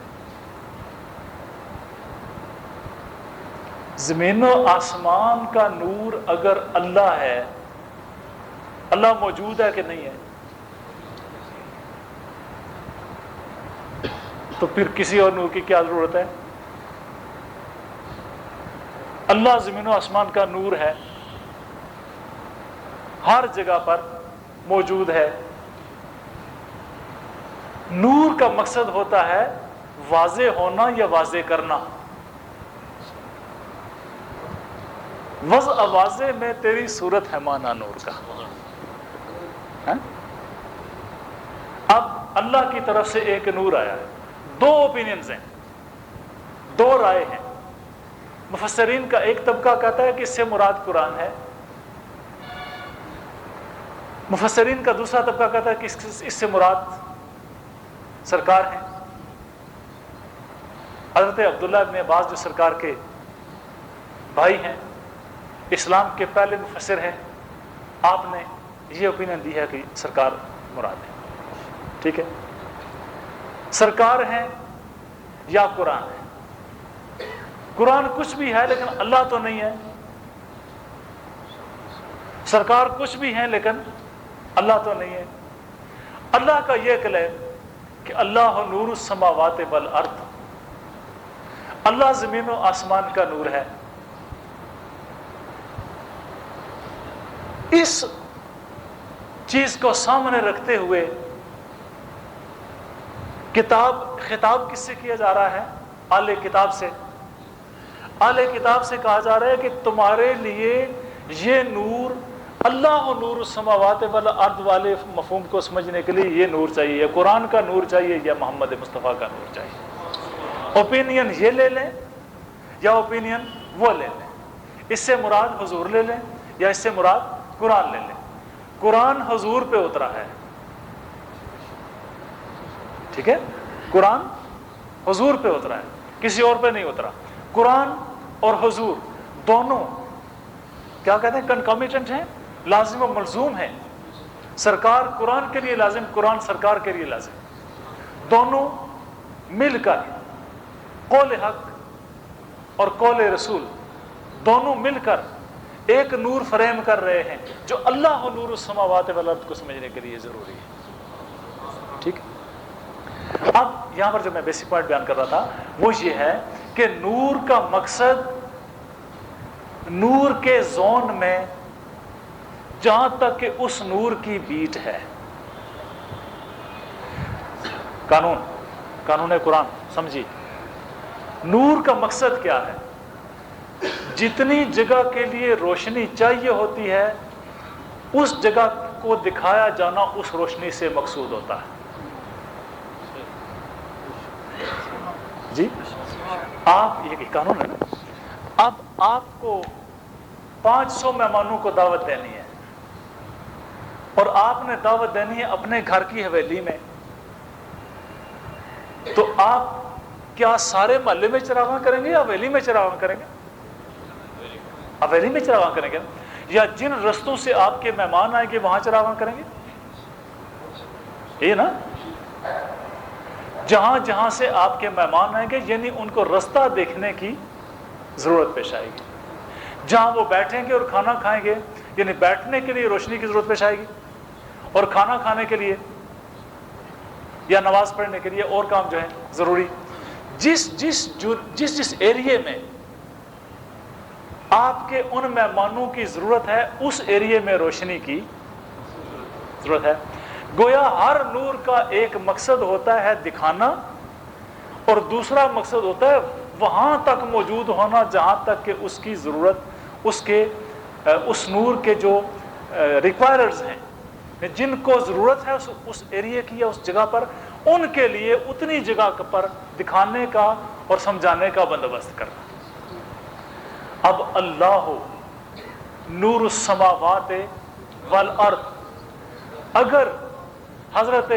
زمین و آسمان کا نور اگر اللہ ہے، اللہ موجود ہے کہ نہیں ہے؟ تو پھر کسی اور نور کی کیا ضرورت ہے؟ اللہ زمین و آسمان کا نور ہے، ہر جگہ پر موجود ہے. نور کا مقصد ہوتا ہے واضح ہونا یا واضح کرنا. وضع واضح میں تیری صورت ہے مانا نور کا. اب اللہ کی طرف سے ایک نور آیا ہے. دو اوپینینز ہیں، دو رائے ہیں. مفسرین کا ایک طبقہ کہتا ہے کہ اس سے مراد قرآن ہے، مفسرین کا دوسرا طبقہ کہتا ہے کہ اس سے مراد سرکار ہیں. حضرت عبداللہ ابن عباس جو سرکار کے بھائی ہیں، اسلام کے پہلے مفسر ہیں، آپ نے یہ اوپینین دی ہے کہ سرکار مراد ہے. ٹھیک ہے، سرکار ہیں یا قرآن ہے. قرآن کچھ بھی ہے لیکن اللہ تو نہیں ہے، سرکار کچھ بھی ہیں لیکن اللہ تو نہیں ہے. اللہ کا یہ کلیم کہ اللہ نور السماوات والارض، اللہ زمین و آسمان کا نور ہے. اس چیز کو سامنے رکھتے ہوئے خطاب کس سے کیا جا رہا ہے؟ اہل کتاب سے. اہل کتاب سے کہا جا رہا ہے کہ تمہارے لیے یہ نور، اللہ نور السماوات والارض والے مفہوم کو سمجھنے کے لیے یہ نور چاہیے، یا قرآن کا نور چاہیے یا محمد مصطفیٰ کا نور چاہیے۔ اوپینین یہ لے لیں یا اوپینین وہ لے لیں، اس سے مراد حضور لے لیں یا اس سے مراد قرآن لے لیں۔ قرآن حضور پہ اترا ہے، ٹھیک ہے، قرآن حضور پہ اترا ہے، کسی اور پہ نہیں اترا۔ قرآن اور حضور دونوں کیا کہتے ہیں؟ کنکومیٹنٹ ہیں، لازم و ملزوم ہیں۔ سرکار قرآن کے لیے لازم، قرآن سرکار کے لیے لازم، دونوں مل کر قول حق اور قول رسول دونوں مل کر ایک نور فریم کر رہے ہیں جو اللہ و نور السماوات والارض کو سمجھنے کے لیے ضروری ہے، ٹھیک ہے۔ اب یہاں پر جو میں بیسک پوائنٹ بیان کر رہا تھا وہ یہ ہے کہ نور کا مقصد نور کے زون میں جہاں تک کہ اس نور کی بیٹ ہے، قانون قرآن سمجھیے، نور کا مقصد کیا ہے؟ جتنی جگہ کے لیے روشنی چاہیے ہوتی ہے اس جگہ کو دکھایا جانا اس روشنی سے مقصود ہوتا ہے۔ جی آپ یہ قانون ہے نا، اب آپ کو 500 مہمانوں کو دعوت دینی ہے اور آپ نے دعوت دینی ہے اپنے گھر کی حویلی میں، تو آپ کیا سارے محلے میں چراغاں کریں گے یا حویلی میں چراغاں کریں گے؟ حویلی میں چراغاں کریں گے، یا جن رستوں سے آپ کے مہمان آئیں گے وہاں چراغاں کریں گے؟ یہ نا، جہاں جہاں سے آپ کے مہمان آئیں گے یعنی ان کو رستہ دیکھنے کی ضرورت پیش آئے گی، جہاں وہ بیٹھیں گے اور کھانا کھائیں گے یعنی بیٹھنے کے لیے روشنی کی ضرورت پیش آئے گی، اور کھانا کھانے کے لیے یا نماز پڑھنے کے لیے اور کام جو ہے ضروری۔ جس ایریے میں آپ کے ان مہمانوں کی ضرورت ہے اس ایریے میں روشنی کی ضرورت ہے۔ گویا ہر نور کا ایک مقصد ہوتا ہے دکھانا، اور دوسرا مقصد ہوتا ہے وہاں تک موجود ہونا جہاں تک کہ اس کی ضرورت اس نور کے جو ریکوائررز ہیں، جن کو ضرورت ہے اس ایریے کی یا اس جگہ پر، ان کے لیے اتنی جگہ پر دکھانے کا اور سمجھانے کا بندوبست کرنا۔ اب اللہ نور السماوات والارض، اگر حضرت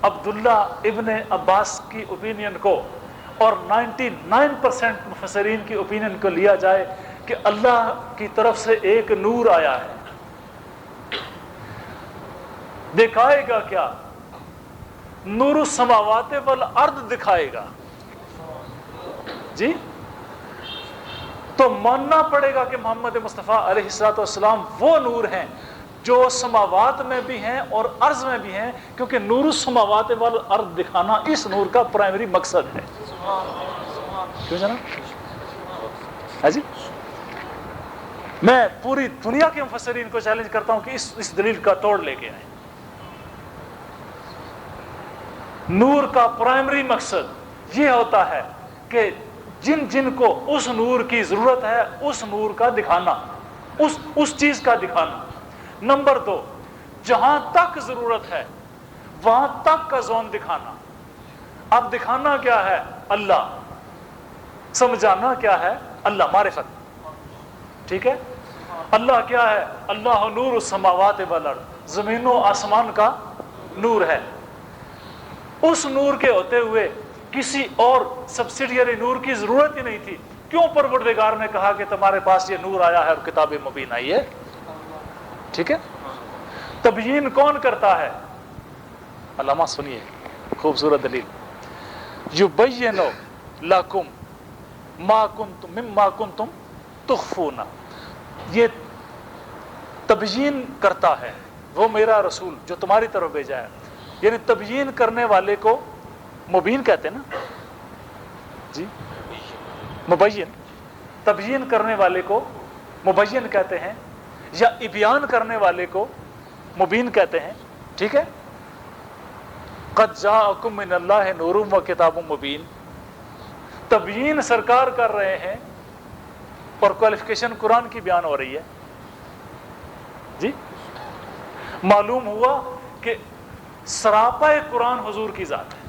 عبداللہ ابن عباس کی اوپینین کو اور 99% مفسرین کی اوپینین کو لیا جائے کہ اللہ کی طرف سے ایک نور آیا ہے، دکھائے گا کیا؟ نور السماوات والارض دکھائے گا، جی تو ماننا پڑے گا کہ محمد مصطفیٰ علیہ الصلوۃ والسلام وہ نور ہیں جو سماوات میں بھی ہیں اور ارض میں بھی ہیں، کیونکہ نور السماوات والارض دکھانا اس نور کا پرائمری مقصد ہے۔ کیوں جناب؟ جی میں پوری دنیا کے مفسرین کو چیلنج کرتا ہوں کہ اس دلیل کا توڑ لے کے آئیں۔ نور کا پرائمری مقصد یہ ہوتا ہے کہ جن کو اس نور کی ضرورت ہے اس نور کا دکھانا، اس چیز کا دکھانا۔ نمبر 2، جہاں تک ضرورت ہے وہاں تک کا زون دکھانا۔ اب دکھانا کیا ہے؟ اللہ، سمجھانا کیا ہے؟ اللہ، معرفت، ٹھیک ہے۔ اللہ کیا ہے؟ اللہ نور السماوات والارض، زمین و آسمان کا نور ہے۔ اس نور کے ہوتے ہوئے کسی اور سبسیڈیری نور کی ضرورت ہی نہیں تھی۔ کیوں پروردگار نے کہا کہ تمہارے پاس یہ نور آیا ہے اور کتاب مبین آئی ہے؟ ٹھیک ہے۔ تبیین کون کرتا ہے؟ علامہ سنیے خوبصورت دلیل، یبین لکم ما کنتم مما کنتم تخفون، یہ تبیین کرتا ہے وہ میرا رسول جو تمہاری طرف بھیجا ہے، یعنی تبیین کرنے والے کو مبین کہتے ہیں نا جی، مبین، تبیین کرنے والے کو مبین کہتے ہیں، یا ابیان کرنے والے کو مبین کہتے ہیں، ٹھیک ہے۔ قد جاءکم من اللہ نور و کتاب مبین، تبیین سرکار کر رہے ہیں اور کوالیفیکیشن قرآن کی بیان ہو رہی ہے جی. معلوم ہوا کہ سراپا قرآن حضور کی ذات ہے.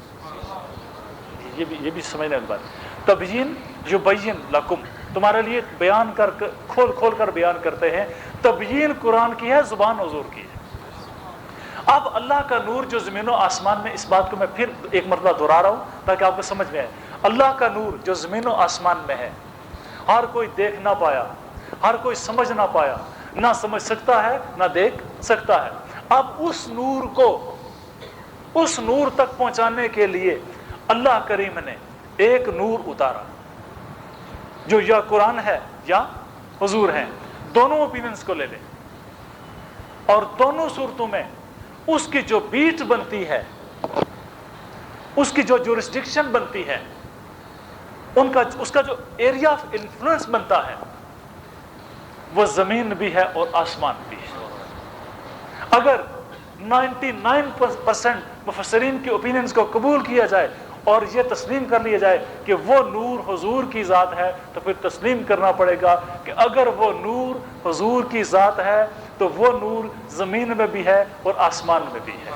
یہ بھی سمجھنے کی بات. تبیین یبین لکم، تمہارے لیے بیان کر کھول کھول کر بیان کرتے ہیں. تبیین قرآن کی ہے، زبان حضور کی ہے. اب اللہ کا نور جو زمین و آسمان میں، اس بات کو میں پھر ایک مرتبہ دہرا رہا ہوں تاکہ آپ کو سمجھ میں آئے. اللہ کا نور جو زمین و آسمان میں ہے، ہر کوئی دیکھ نہ پایا، ہر کوئی سمجھ نہ پایا، نہ سمجھ سکتا ہے نہ دیکھ سکتا ہے. اب اس نور کو، اس نور تک پہنچانے کے لیے اللہ کریم نے ایک نور اتارا جو یا قرآن ہے یا حضور ہے. دونوں اوپینینس کو لے لیں، اور دونوں صورتوں میں اس کی جو بیٹ بنتی ہے، اس کی جو جورسڈکشن بنتی ہے، اس کا جو ایریا آف انفلوئنس بنتا ہے، وہ زمین بھی ہے اور آسمان بھی ہے. اگر 99% مفسرین کے اوپینینز کو قبول کیا جائے اور یہ تسلیم کر لیا جائے کہ وہ نور حضور کی ذات ہے، تو پھر تسلیم کرنا پڑے گا کہ اگر وہ نور حضور کی ذات ہے تو وہ نور زمین میں بھی ہے اور آسمان میں بھی ہے.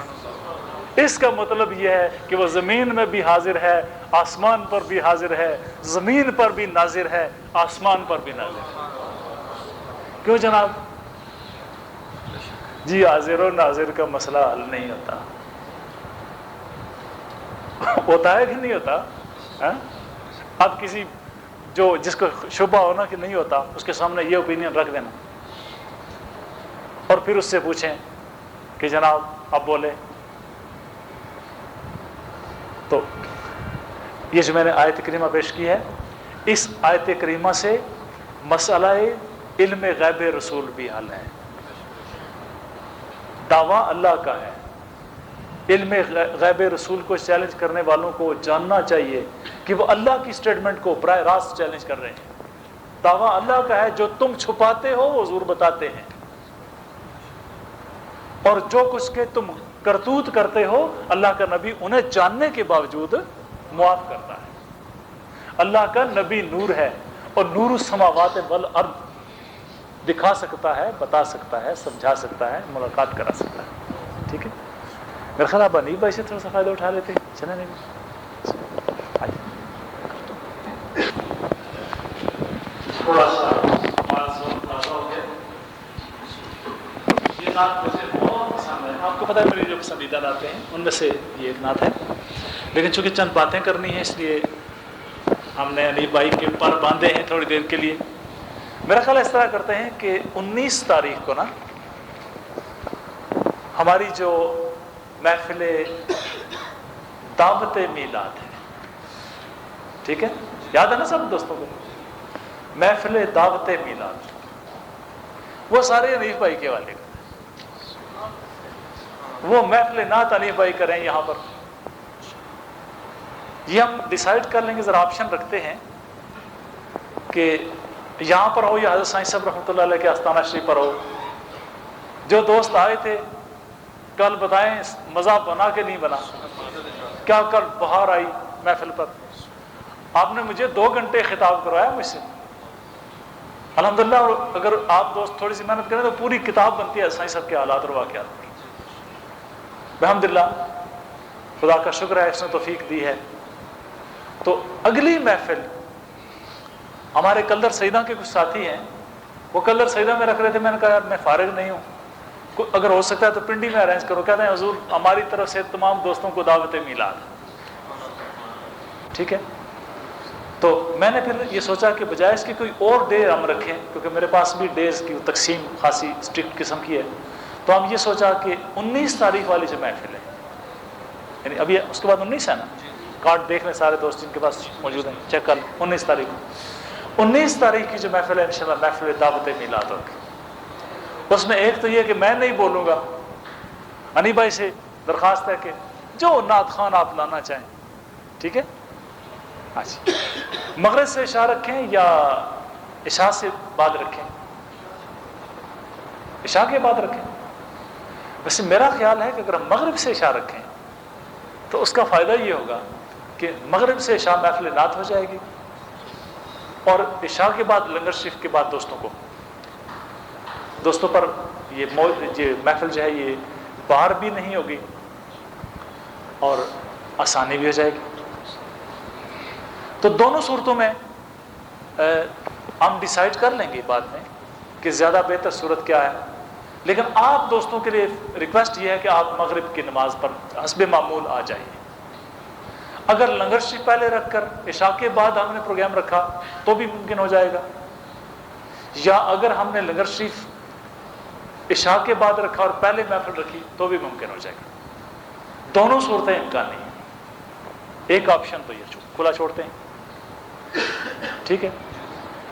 اس کا مطلب یہ ہے کہ وہ زمین میں بھی حاضر ہے، آسمان پر بھی حاضر ہے، زمین پر بھی ناظر ہے، آسمان پر بھی ناظر ہے. کیوں جناب؟ جی حاضر و ناظر کا مسئلہ حل نہیں ہوتا. ہوتا ہے کہ نہیں ہوتا؟ اب کسی جس کو شبہ ہونا کہ نہیں ہوتا، اس کے سامنے یہ اوپینین رکھ دینا اور پھر اس سے پوچھیں کہ جناب اب بولے. تو یہ جو میں نے آیت کریمہ پیش کی ہے، اس آیت کریمہ سے مسئلہ علم غیب رسول بھی حل ہے. دعویٰ اللہ کا ہے، علم غیب رسول کو چیلنج کرنے والوں کو جاننا چاہیے کہ وہ اللہ کی سٹیٹمنٹ کو براہ راست چیلنج کر رہے ہیں. دعویٰ اللہ کا ہے، جو تم چھپاتے ہو وہ حضور بتاتے ہیں، اور جو کچھ کے تم کرتوت کرتے ہو اللہ کا نبی انہیں جاننے کے باوجود معاف کرتا ہے. اللہ کا نبی نور ہے، اور نور السماوات والارض دکھا سکتا ہے، بتا سکتا ہے، سمجھا سکتا ہے، ملاقات کرا سکتا ہے. ٹھیک ہے، میرا خیال آپ انیب بھائی سے تھوڑا سا فائدہ اٹھا لیتے. چلیں نہیں تھوڑا سا یہ نعت مجھے بہت پسند ہے. آپ کو پتہ ہے میری جو پسندیدہ نعتیں ہیں ان میں سے یہ ایک نعت ہے، لیکن چونکہ چند باتیں کرنی ہیں اس لیے ہم نے انیب بھائی کے پر باندھے ہیں تھوڑی دیر کے لیے. میرا خیال اس طرح کرتے ہیں کہ 19 تاریخ کو نا ہماری جو محفل دعوت میلاد ہے، ٹھیک ہے، یاد ہے نا سب دوستوں کو؟ محفل دعوت میلاد وہ سارے انیف بھائی کے والے کا، وہ محفل نعت انیف بھائی کریں یہاں پر. یہ ہم ڈیسائیڈ کر لیں گے، ذرا آپشن رکھتے ہیں کہ یہاں پر ہو یا حضرت سائنس صاحب رحمۃ اللہ علیہ کے آستانہ شریف پر ہو. جو دوست آئے تھے کل بتائیں مزہ بنا کہ نہیں بنا؟ کیا کل بہار آئی محفل پر؟ آپ نے مجھے 2 گھنٹے خطاب کروایا مجھ سے الحمدللہ. اور اگر آپ دوست تھوڑی سی محنت کریں تو پوری کتاب بنتی ہے سائنس صاحب کے حالات اور واقعات پر. الحمدللہ خدا کا شکر ہے، اس نے توفیق دی ہے. تو اگلی محفل ہمارے کلر سیدہ کے کچھ ساتھی ہیں، وہ کلر سیدہ میں رکھ رہے تھے. میں نے کہا یار میں فارغ نہیں ہوں، اگر ہو سکتا ہے تو پنڈی میں ارینج کرو. کہتے ہیں حضور ہماری طرف سے تمام دوستوں کو دعوت میلاد. ٹھیک ہے، تو میں نے پھر یہ سوچا کہ بجائے اس کی کوئی اور ڈے ہم رکھیں، کیونکہ میرے پاس بھی ڈیز کی تقسیم خاصی اسٹرکٹ قسم کی ہے. تو ہم یہ سوچا کہ 19 تاریخ والی جو محفل ہے، یعنی ابھی اس کے بعد 19 ہے نا، کارڈ دیکھ لیں سارے دوست جن کے پاس موجود ہیں، چیک کر لیں. 19 تاریخ کی جو محفل ہے انشاءاللہ محفل دعوت میلاد ہوگی. اس میں ایک تو یہ کہ میں نہیں بولوں گا، انی بھائی سے درخواست ہے کہ جو نعت خوان آپ لانا چاہیں. ٹھیک ہے، اچھا مغرب سے عشاء رکھیں یا عشاء سے بعد رکھیں؟ عشاء کے بعد رکھیں. ویسے میرا خیال ہے کہ اگر ہم مغرب سے عشاء رکھیں تو اس کا فائدہ یہ ہوگا کہ مغرب سے عشاء محفل نعت ہو جائے گی، اور عشاء کے بعد لنگر شریف کے بعد دوستوں پر یہ محفل جو ہے یہ بار بھی نہیں ہوگی اور آسانی بھی ہو جائے گی. تو دونوں صورتوں میں ہم ڈیسائیڈ کر لیں گے بعد میں کہ زیادہ بہتر صورت کیا ہے. لیکن آپ دوستوں کے لیے ریکویسٹ یہ ہے کہ آپ مغرب کی نماز پر حسب معمول آ جائیے. اگر لنگر شریف پہلے رکھ کر عشاء کے بعد ہم نے پروگرام رکھا تو بھی ممکن ہو جائے گا, یا اگر ہم نے لنگر شریف عشاء کے بعد رکھا اور پہلے محفل رکھی تو بھی ممکن ہو جائے گا. دونوں صورتیں امکانی ہیں. ایک آپشن تو یہ کھلا چھوڑتے ہیں, ٹھیک ہے.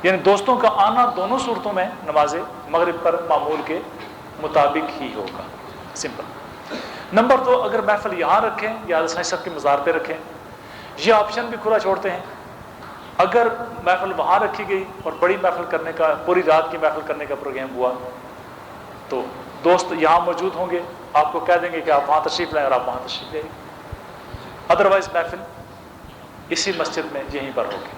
یعنی دوستوں کا آنا دونوں صورتوں میں نماز مغرب پر معمول کے مطابق ہی ہوگا. سمپل. نمبر 2, اگر محفل یہاں رکھیں یا سائنس صاحب کے مزار پہ رکھیں, یہ آپشن بھی کھلا چھوڑتے ہیں. اگر محفل وہاں رکھی گئی اور بڑی محفل کرنے کا, پوری رات کی محفل کرنے کا پروگرام ہوا تو دوست یہاں موجود ہوں گے, آپ کو کہہ دیں گے کہ آپ وہاں تشریف لائیں اور آپ وہاں تشریف لیں. ادروائز محفل اسی مسجد میں یہیں پر ہوگی.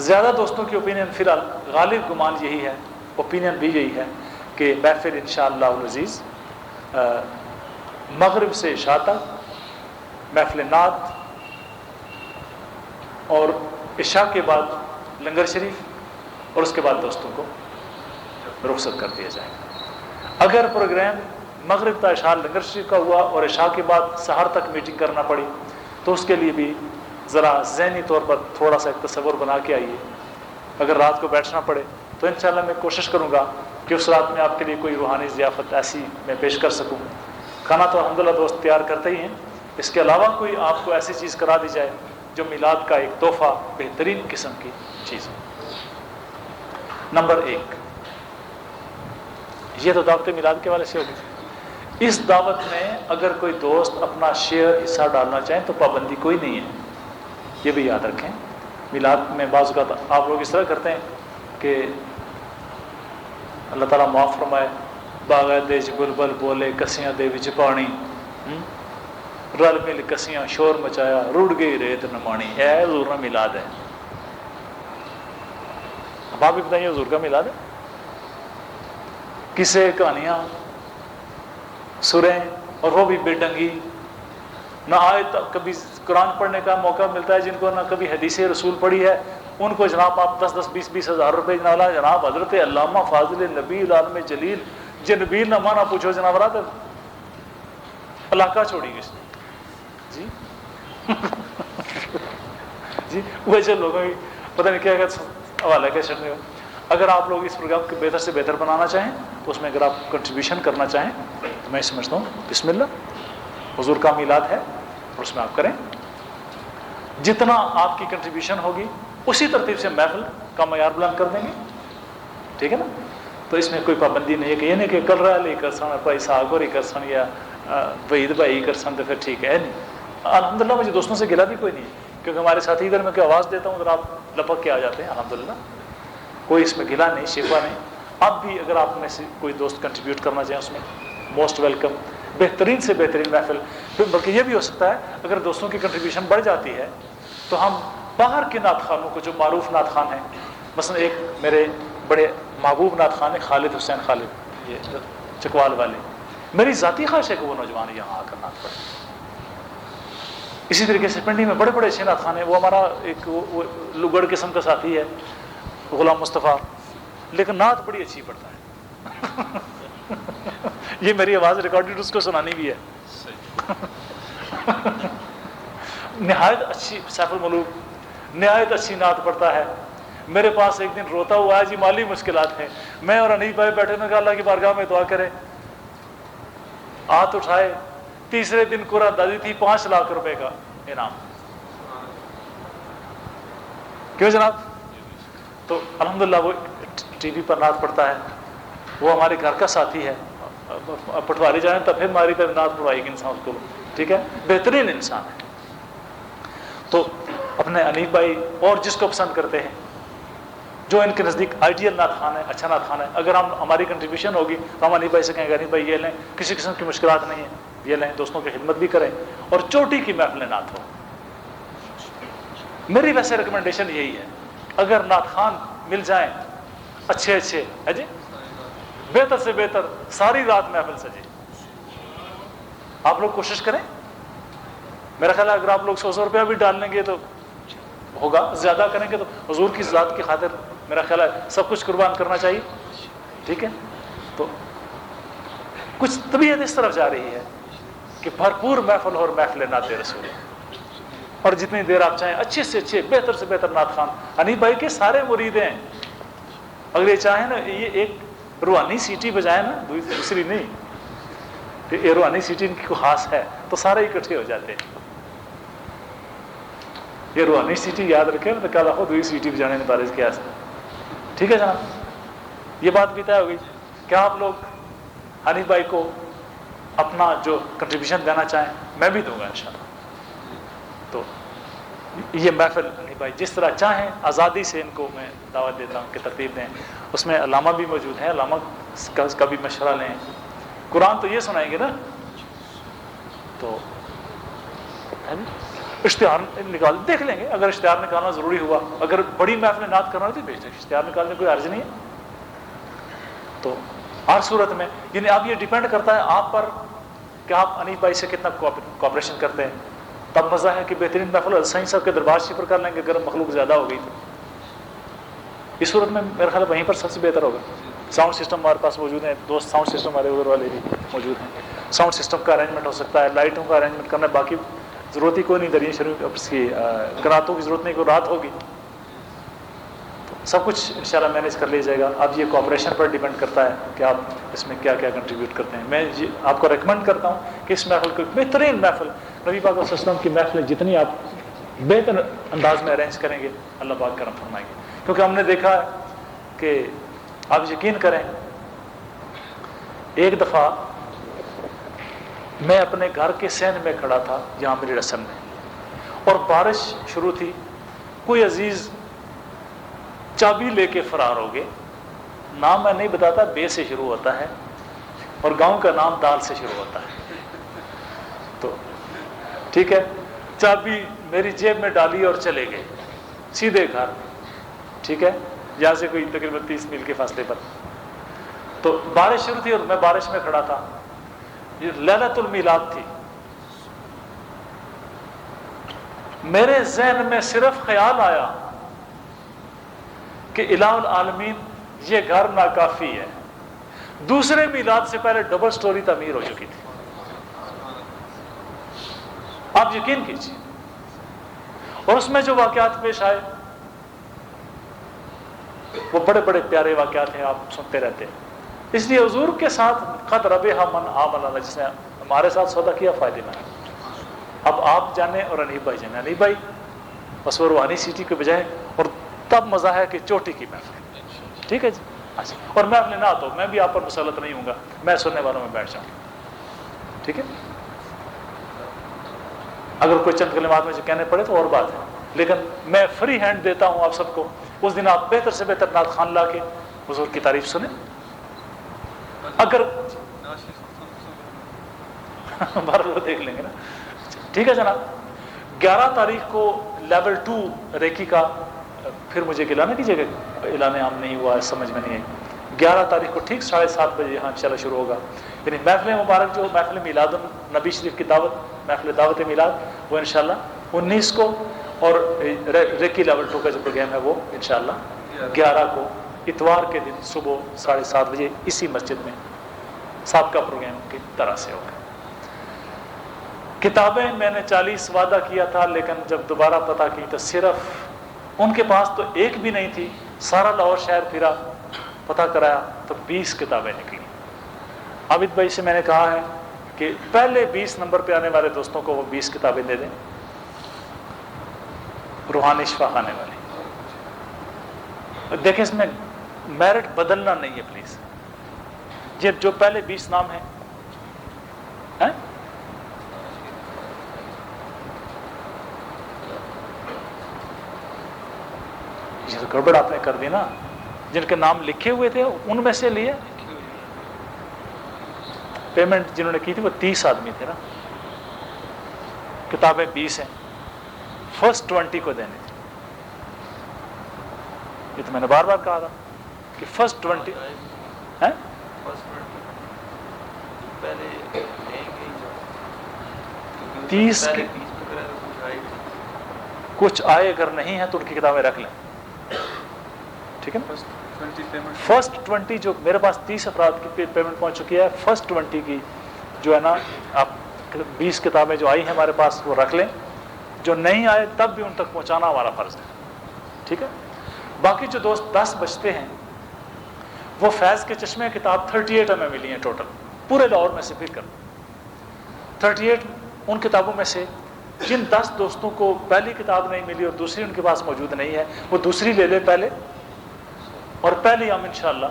زیادہ دوستوں کی اوپینین فی الحال غالب گمان یہی ہے, اوپینین بھی یہی ہے کہ محفل انشاءاللہ العزیز مغرب سے عشاء تک محفل نعت اور عشاء کے بعد لنگر شریف اور اس کے بعد دوستوں کو رخصت کر دیا جائے گا. اگر پروگرام مغرب تا عشاء لنگر شریف کا ہوا اور عشاء کے بعد سحر تک میٹنگ کرنا پڑی تو اس کے لیے بھی ذرا ذہنی طور پر تھوڑا سا ایک تصور بنا کے آئیے. اگر رات کو بیٹھنا پڑے تو انشاءاللہ میں کوشش کروں گا کہ اس رات میں آپ کے لیے کوئی روحانی ضیافت ایسی میں پیش کر سکوں. کھانا تو الحمدللہ دوست تیار کرتے ہی ہیں, اس کے علاوہ کوئی آپ کو ایسی چیز کرا دی جائے جو میلاد کا ایک تحفہ بہترین قسم کی چیز ہو. نمبر 1, یہ تو دعوت میلاد کے والے سے ہوگی. اس دعوت میں اگر کوئی دوست اپنا شیئر حصہ ڈالنا چاہیں تو پابندی کوئی نہیں ہے, یہ بھی یاد رکھیں. میلاد میں بعض اوقات آپ لوگ اس طرح کرتے ہیں کہ اللہ تعالیٰ معاف فرمائے, باغ دے بلبل بولے کسیاں دے وچ پانی, رل مل کسیاں شور مچایا رڑ گئی ریت نمانی. اے حضور کا میلاد ہے. اب آپ بھی بتائیے حضور کا میلاد ہے. قصے کہانیاں سریں اور وہ بھی بے ڈنگی, نہ آئے کبھی قرآن پڑھنے کا موقع ملتا ہے جن کو نہ کبھی حدیث رسول پڑھی ہے, ان کو جناب آپ 10-20 ہزار روپے جناب حضرت علامہ فاضل نبی العالم جلیل جنبیل نہ مانا پوچھو جناب رات علاقہ چھوڑی گئی جی جی ویسے لوگوں کی پتہ نہیں کیا حوالہ کیا چڑھنے. اگر آپ لوگ اس پروگرام کو بہتر سے بہتر بنانا چاہیں تو اس میں اگر آپ کنٹریبیوشن کرنا چاہیں تو میں سمجھتا ہوں بسم اللہ حضور کا میلاد ہے اور اس میں آپ کریں. جتنا آپ کی کنٹریبیوشن ہوگی اسی ترتیب سے محفل کا معیار بلند کر دیں گے, ٹھیک ہے نا. تو اس میں کوئی پابندی نہیں ہے کہ یہ نہیں کہ کل رہا لے کر سن بھائی ساگ اور ہی کر سن یا وحید بھائی کر سن تو پھر ٹھیک ہے. نہیں, الحمدللہ مجھے دوستوں سے گلا بھی کوئی نہیں ہے کیونکہ ہمارے ساتھی ادھر میں کوئی آواز دیتا ہوں ادھر آپ لپک کے آ جاتے ہیں. الحمدللہ کوئی اس میں گلا نہیں, شکوہ نہیں. اب بھی اگر آپ میں سے کوئی دوست کنٹریبیوٹ کرنا چاہیں اس میں موسٹ ویلکم. بہترین سے بہترین محفل, بلکہ یہ بھی ہو سکتا ہے اگر دوستوں کی کنٹریبیوشن بڑھ جاتی ہے تو ہم باہر کے نعت خوانوں کو جو معروف نعت خوان ہیں, مثلا ایک میرے بڑے محبوب نعت خوان ہیں خالد حسین خالد, یہ چکوال والے, میری ذاتی خواہش ہے کہ وہ نوجوان یہاں آ کر نعت پڑھیں. اسی طریقے سے پنڈی میں بڑے بڑے اچھے نعت خوان ہیں. وہ ہمارا ایک لگڑ قسم کا ساتھی ہے غلام مصطفیٰ, لیکن نعت بڑی اچھی پڑھتا ہے. یہ میری آواز ریکارڈڈ اس کو سنانی بھی ہے. نہایت اچھی سیف الملوک نہایت اچھی نعت پڑھتا ہے. میرے پاس ایک دن روتا ہوا ہے جی مالی مشکلات ہیں, میں اور انیف بھائی بیٹھے میں کہا اللہ کی بارگاہ میں دعا کریں. ہاتھ اٹھائے, تیسرے دن قرآن دادی تھی 5 لاکھ روپے کا انعام. کیوں جناب؟ تو الحمدللہ وہ ٹی وی پر نعت پڑھتا ہے. وہ ہمارے گھر کا ساتھی ہے, پٹواری جائیں تب پھر ہماری طرف نعت پڑھوائی گی انسان کو, ٹھیک ہے, بہترین انسان ہے. تو اپنے انیف بھائی اور جس کو پسند کرتے ہیں جو ان کے نزدیک آئیڈیل نعت خوان ہے, اچھا نعت خوان ہے, اگر ہماری کنٹریبیوشن ہوگی تو ہم انیف بھائی سے کہیں گے انیف بھائی یہ لیں, کسی قسم کی مشکلات نہیں ہیں, یہ لیں, دوستوں کی خدمت بھی کریں اور چوٹی کی محفل نعت ہو. میری ویسے ریکمنڈیشن یہی ہے اگر نعت خوان مل جائیں اچھے اچھے ہے جی، بہتر سے بہتر، ساری رات محفل سجے. آپ لوگ کوشش کریں. میرا خیال ہے اگر آپ لوگ 100 روپیہ بھی ڈال لیں گے تو ہوگا، زیادہ کریں گے تو حضور کی ذات کی خاطر میرا خیال ہے سب کچھ قربان کرنا چاہیے. ٹھیک ہے، تو کچھ طبیعت اس طرف جا رہی ہے کہ بھرپور محفل اور محفل نعت رسول، اور جتنی دیر آپ چاہیں اچھے سے اچھے بہتر سے بہتر نعت خوان. حنیف بھائی کے سارے مرید ہیں، اگر یہ چاہیں نا یہ ایک روحانی سیٹی بجائے نا، دوسری نہیں، کہ یہ روحانی سیٹی ان کی کوئی خاص ہے تو سارے اکٹھے ہو جاتے ہیں. یہ روحانی سیٹی یاد رکھیں تو کل خود ہوئی سیٹی بجانے نے بارش کیا ہے. ٹھیک ہے جناب، یہ بات بھی طے ہو گئی. کیا آپ لوگ حنیف بھائی کو اپنا جو کنٹریبیوشن دینا چاہیں؟ میں بھی دوں گا انشاءاللہ. تو یہ محفل حنیف بھائی جس طرح چاہیں آزادی سے ان کو میں دعوت دیتا ہوں کہ ترتیب دیں. اس میں علامہ بھی موجود ہیں، علامہ کا بھی مشورہ لیں. قرآن تو یہ سنائیں گے نا، تو اشتہار نکال دیکھ لیں گے. اگر اشتہار نکالنا ضروری ہوا، اگر بڑی محفل نعت کرنا ہو تو بھیج دیں، اشتہار نکالنے کوئی حرج نہیں ہے. تو ہر صورت میں یعنی اب یہ ڈیپینڈ کرتا ہے آپ پر کہ آپ انیف بھائی سے کتنا کوآپریشن کرتے ہیں. تب مزہ ہے کہ بہترین محفل صحیح صاحب کے دربار شریف پر کر لیں گے اگر مخلوق زیادہ ہو گئی تو. اس صورت میں میرا خیال ہے وہیں پر سب سے بہتر ہوگا. ساؤنڈ سسٹم ہمارے پاس موجود ہیں، دوست ساؤنڈ سسٹم ہمارے ادھر والے بھی موجود ہیں. ساؤنڈ سسٹم کا ارینجمنٹ ہو سکتا ہے، لائٹوں کا ارینجمنٹ کرنا، باقی ضرورت ہی کوئی نہیں. دریا شریف اس کی گراتوں کی ضرورت نہیں، کوئی رات ہوگی سب کچھ انشاءاللہ مینیج کر لیا جائے گا. اب یہ کوآپریشن پر ڈیپینڈ کرتا ہے کہ آپ اس میں کیا کیا کنٹریبیوٹ کرتے ہیں. میں آپ کو ریکمینڈ کرتا ہوں کہ اس محفل کو بہترین محفل، نبی پاک صلی اللہ علیہ وسلم کی محفل جتنی آپ بہتر انداز میں ارینج کریں گے اللہ پاک کرم فرمائیں گے. کیونکہ ہم نے دیکھا ہے کہ آپ یقین کریں، ایک دفعہ میں اپنے گھر کے صحن میں کھڑا تھا یہاں میری رسم میں، اور بارش شروع تھی. کوئی عزیز چابی لے کے فرار ہو گئے. نام میں نہیں بتاتا، بے سے شروع ہوتا ہے اور گاؤں کا نام دال سے شروع ہوتا ہے. تو ٹھیک ہے، چابی میری جیب میں ڈالی اور چلے گئے سیدھے گھر. ٹھیک ہے، یہاں سے کوئی تقریباً 30 میل کے فاصلے پر. تو بارش شروع تھی اور میں بارش میں کھڑا تھا. یہ لیلۃ المیلاد تھی. میرے ذہن میں صرف خیال آیا کہ الہ العالمین یہ گھر ناکافی ہے. دوسرے میلاد سے پہلے ڈبل سٹوری تعمیر ہو چکی تھی. آپ یقین کیجیے. اور اس میں جو واقعات پیش آئے وہ بڑے بڑے پیارے واقعات ہیں، آپ سنتے رہتے ہیں. اس لیے حضور کے ساتھ قد ربح من آمن، جس نے ہمارے ساتھ سودا کیا فائدے میں. اب آپ جانے اور انیف بھائی جانے. انیف بھائی بس وہ روحانی سیٹی کے بجائے، اور تب مزہ ہے کہ چوٹی کی محفل. ٹھیک ہے جی. اچھا، اور میں اپنے نہ تو میں بھی آپ پر مسلط نہیں ہوں گا، میں سننے والوں میں بیٹھ جاؤں. ٹھیک ہے، اگر کوئی چند کلمات مجھے کہنے پڑے تو اور بات ہے، لیکن میں فری ہینڈ دیتا ہوں آپ سب کو. اس دن آپ بہتر سے بہتر نعت خوان لا کے حضور کی تعریف سنیں. اگر بار وہ دیکھ لیں گے نا. ٹھیک ہے جناب. 11 تاریخ کو لیول 2 ریکی کا پھر مجھے گلا نہ کیجیے گا، اعلان عام نہیں ہوا ہے، سمجھ میں نہیں ہے. 11 تاریخ کو ٹھیک 7:30 بجے یہاں انشاءاللہ شروع ہوگا. یعنی محفل مبارک جو محفل میلاد النبی شریف کی دعوت، محفل دعوت میلاد، وہ انشاءاللہ 19 کو، اور ریکی لیول 2 کا جو پروگرام ہے وہ انشاءاللہ 11 کو اتوار کے دن صبح 7:30 بجے اسی مسجد میں سابقہ پروگرام کی طرح سے ہوگا. کتابیں میں نے 40 وعدہ کیا تھا، لیکن جب دوبارہ پتہ کی تو صرف ان کے پاس تو ایک بھی نہیں تھی. سارا لاہور شہر پھرا، پتہ کرایا تو 20 کتابیں نکلی. عابد بھائی سے میں نے کہا ہے کہ پہلے 20 نمبر پہ آنے والے دوستوں کو وہ 20 کتابیں دے دیں، روحانی شفا خانے والی. دیکھیں اس میں میرٹ بدلنا نہیں ہے پلیز. یہ جو پہلے 20 نام ہیں یہ تو گڑبڑ آپ نے کر دی نا. جن کے نام لکھے ہوئے تھے ان میں سے لیے پیمنٹ جنہوں نے کی تھی وہ 30 آدمی تھے نا. کتابیں 20 ہیں، فرسٹ 20 کو دینے. یہ تو میں نے بار بار کہا تھا کہ فرسٹ 20 ہیں پہلے 30 کچھ آئے اگر نہیں ہیں تو ان کی کتابیں رکھ لیں، ٹھیک ہے نا. فرسٹ 20 جو میرے پاس 30 افراد کی پیمنٹ پہنچ چکی ہے، فرسٹ 20 کی جو ہے نا آپ 20 کتابیں جو آئی ہیں ہمارے پاس وہ رکھ لیں، جو نہیں آئے تب بھی ان تک پہنچانا ہمارا فرض ہے، ٹھیک ہے. باقی جو دوست 10 بچتے ہیں وہ فیض کے چشمے کتاب 38 ہمیں ملی ہیں ٹوٹل پورے لاہور میں سے پک کر. 38 ان کتابوں میں سے جن 10 دوستوں کو پہلی کتاب نہیں ملی اور دوسری ان کے پاس موجود نہیں ہے وہ دوسری لے لے پہلے، اور پہلی ہم انشاءاللہ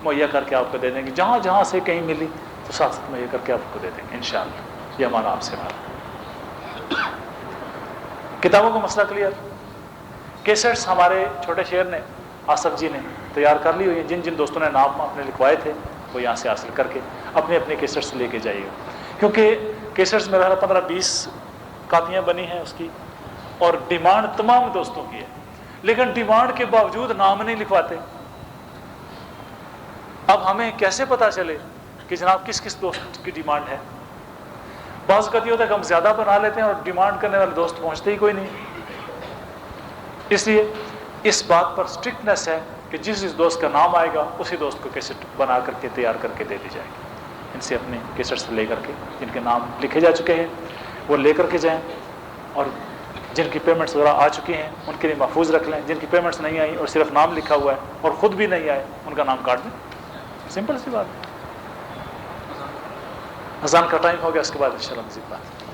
مہیا کر کے آپ کو دے دیں گے. جہاں جہاں سے کہیں ملی تو ساتھ ساتھ مہیا کر کے آپ کو دے دیں گے انشاءاللہ. یہ ہمارا آپ سے وعدہ. کتابوں کا مسئلہ کلیئر. کیسٹس ہمارے چھوٹے شیر نے آصف جی نے تیار کر لی ہوئی ہیں. جن جن دوستوں نے نام اپنے لکھوائے تھے وہ یہاں سے حاصل کر کے اپنے اپنے کیسٹس لے کے جائیے گا، کیونکہ کیسٹس میرا 15-20 کاپیاں بنی ہیں اس کی، اور ڈیمانڈ تمام دوستوں کی ہے، لیکن ڈیمانڈ کے باوجود نام نہیں لکھواتے. اب ہمیں کیسے پتا چلے کہ جناب کس کس دوست کی ڈیمانڈ ہے؟ بعض اوقات یہ ہوتا ہے کہ ہم زیادہ بنا لیتے ہیں اور ڈیمانڈ کرنے والے دوست پہنچتے ہی کوئی نہیں. اس لیے اس بات پر اسٹرکٹنیس ہے کہ جس دوست کا نام آئے گا اسی دوست کو کیسٹ بنا کر کے تیار کر کے دے دی جائے گی. ان سے اپنے کیسٹس لے کر کے جن کے نام لکھے جا چکے ہیں وہ لے کر کے جائیں، اور جن کی پیمنٹس وغیرہ آ چکی ہیں ان کے لیے محفوظ رکھ لیں. جن کی پیمنٹس نہیں آئیں اور صرف نام لکھا ہوا ہے اور خود بھی نہیں آئے ان کا نام کاٹ دیں. سمپل سی بات. اذان کا ٹائم ہو گیا، اس کے بعد انشاءاللہ مزید بات.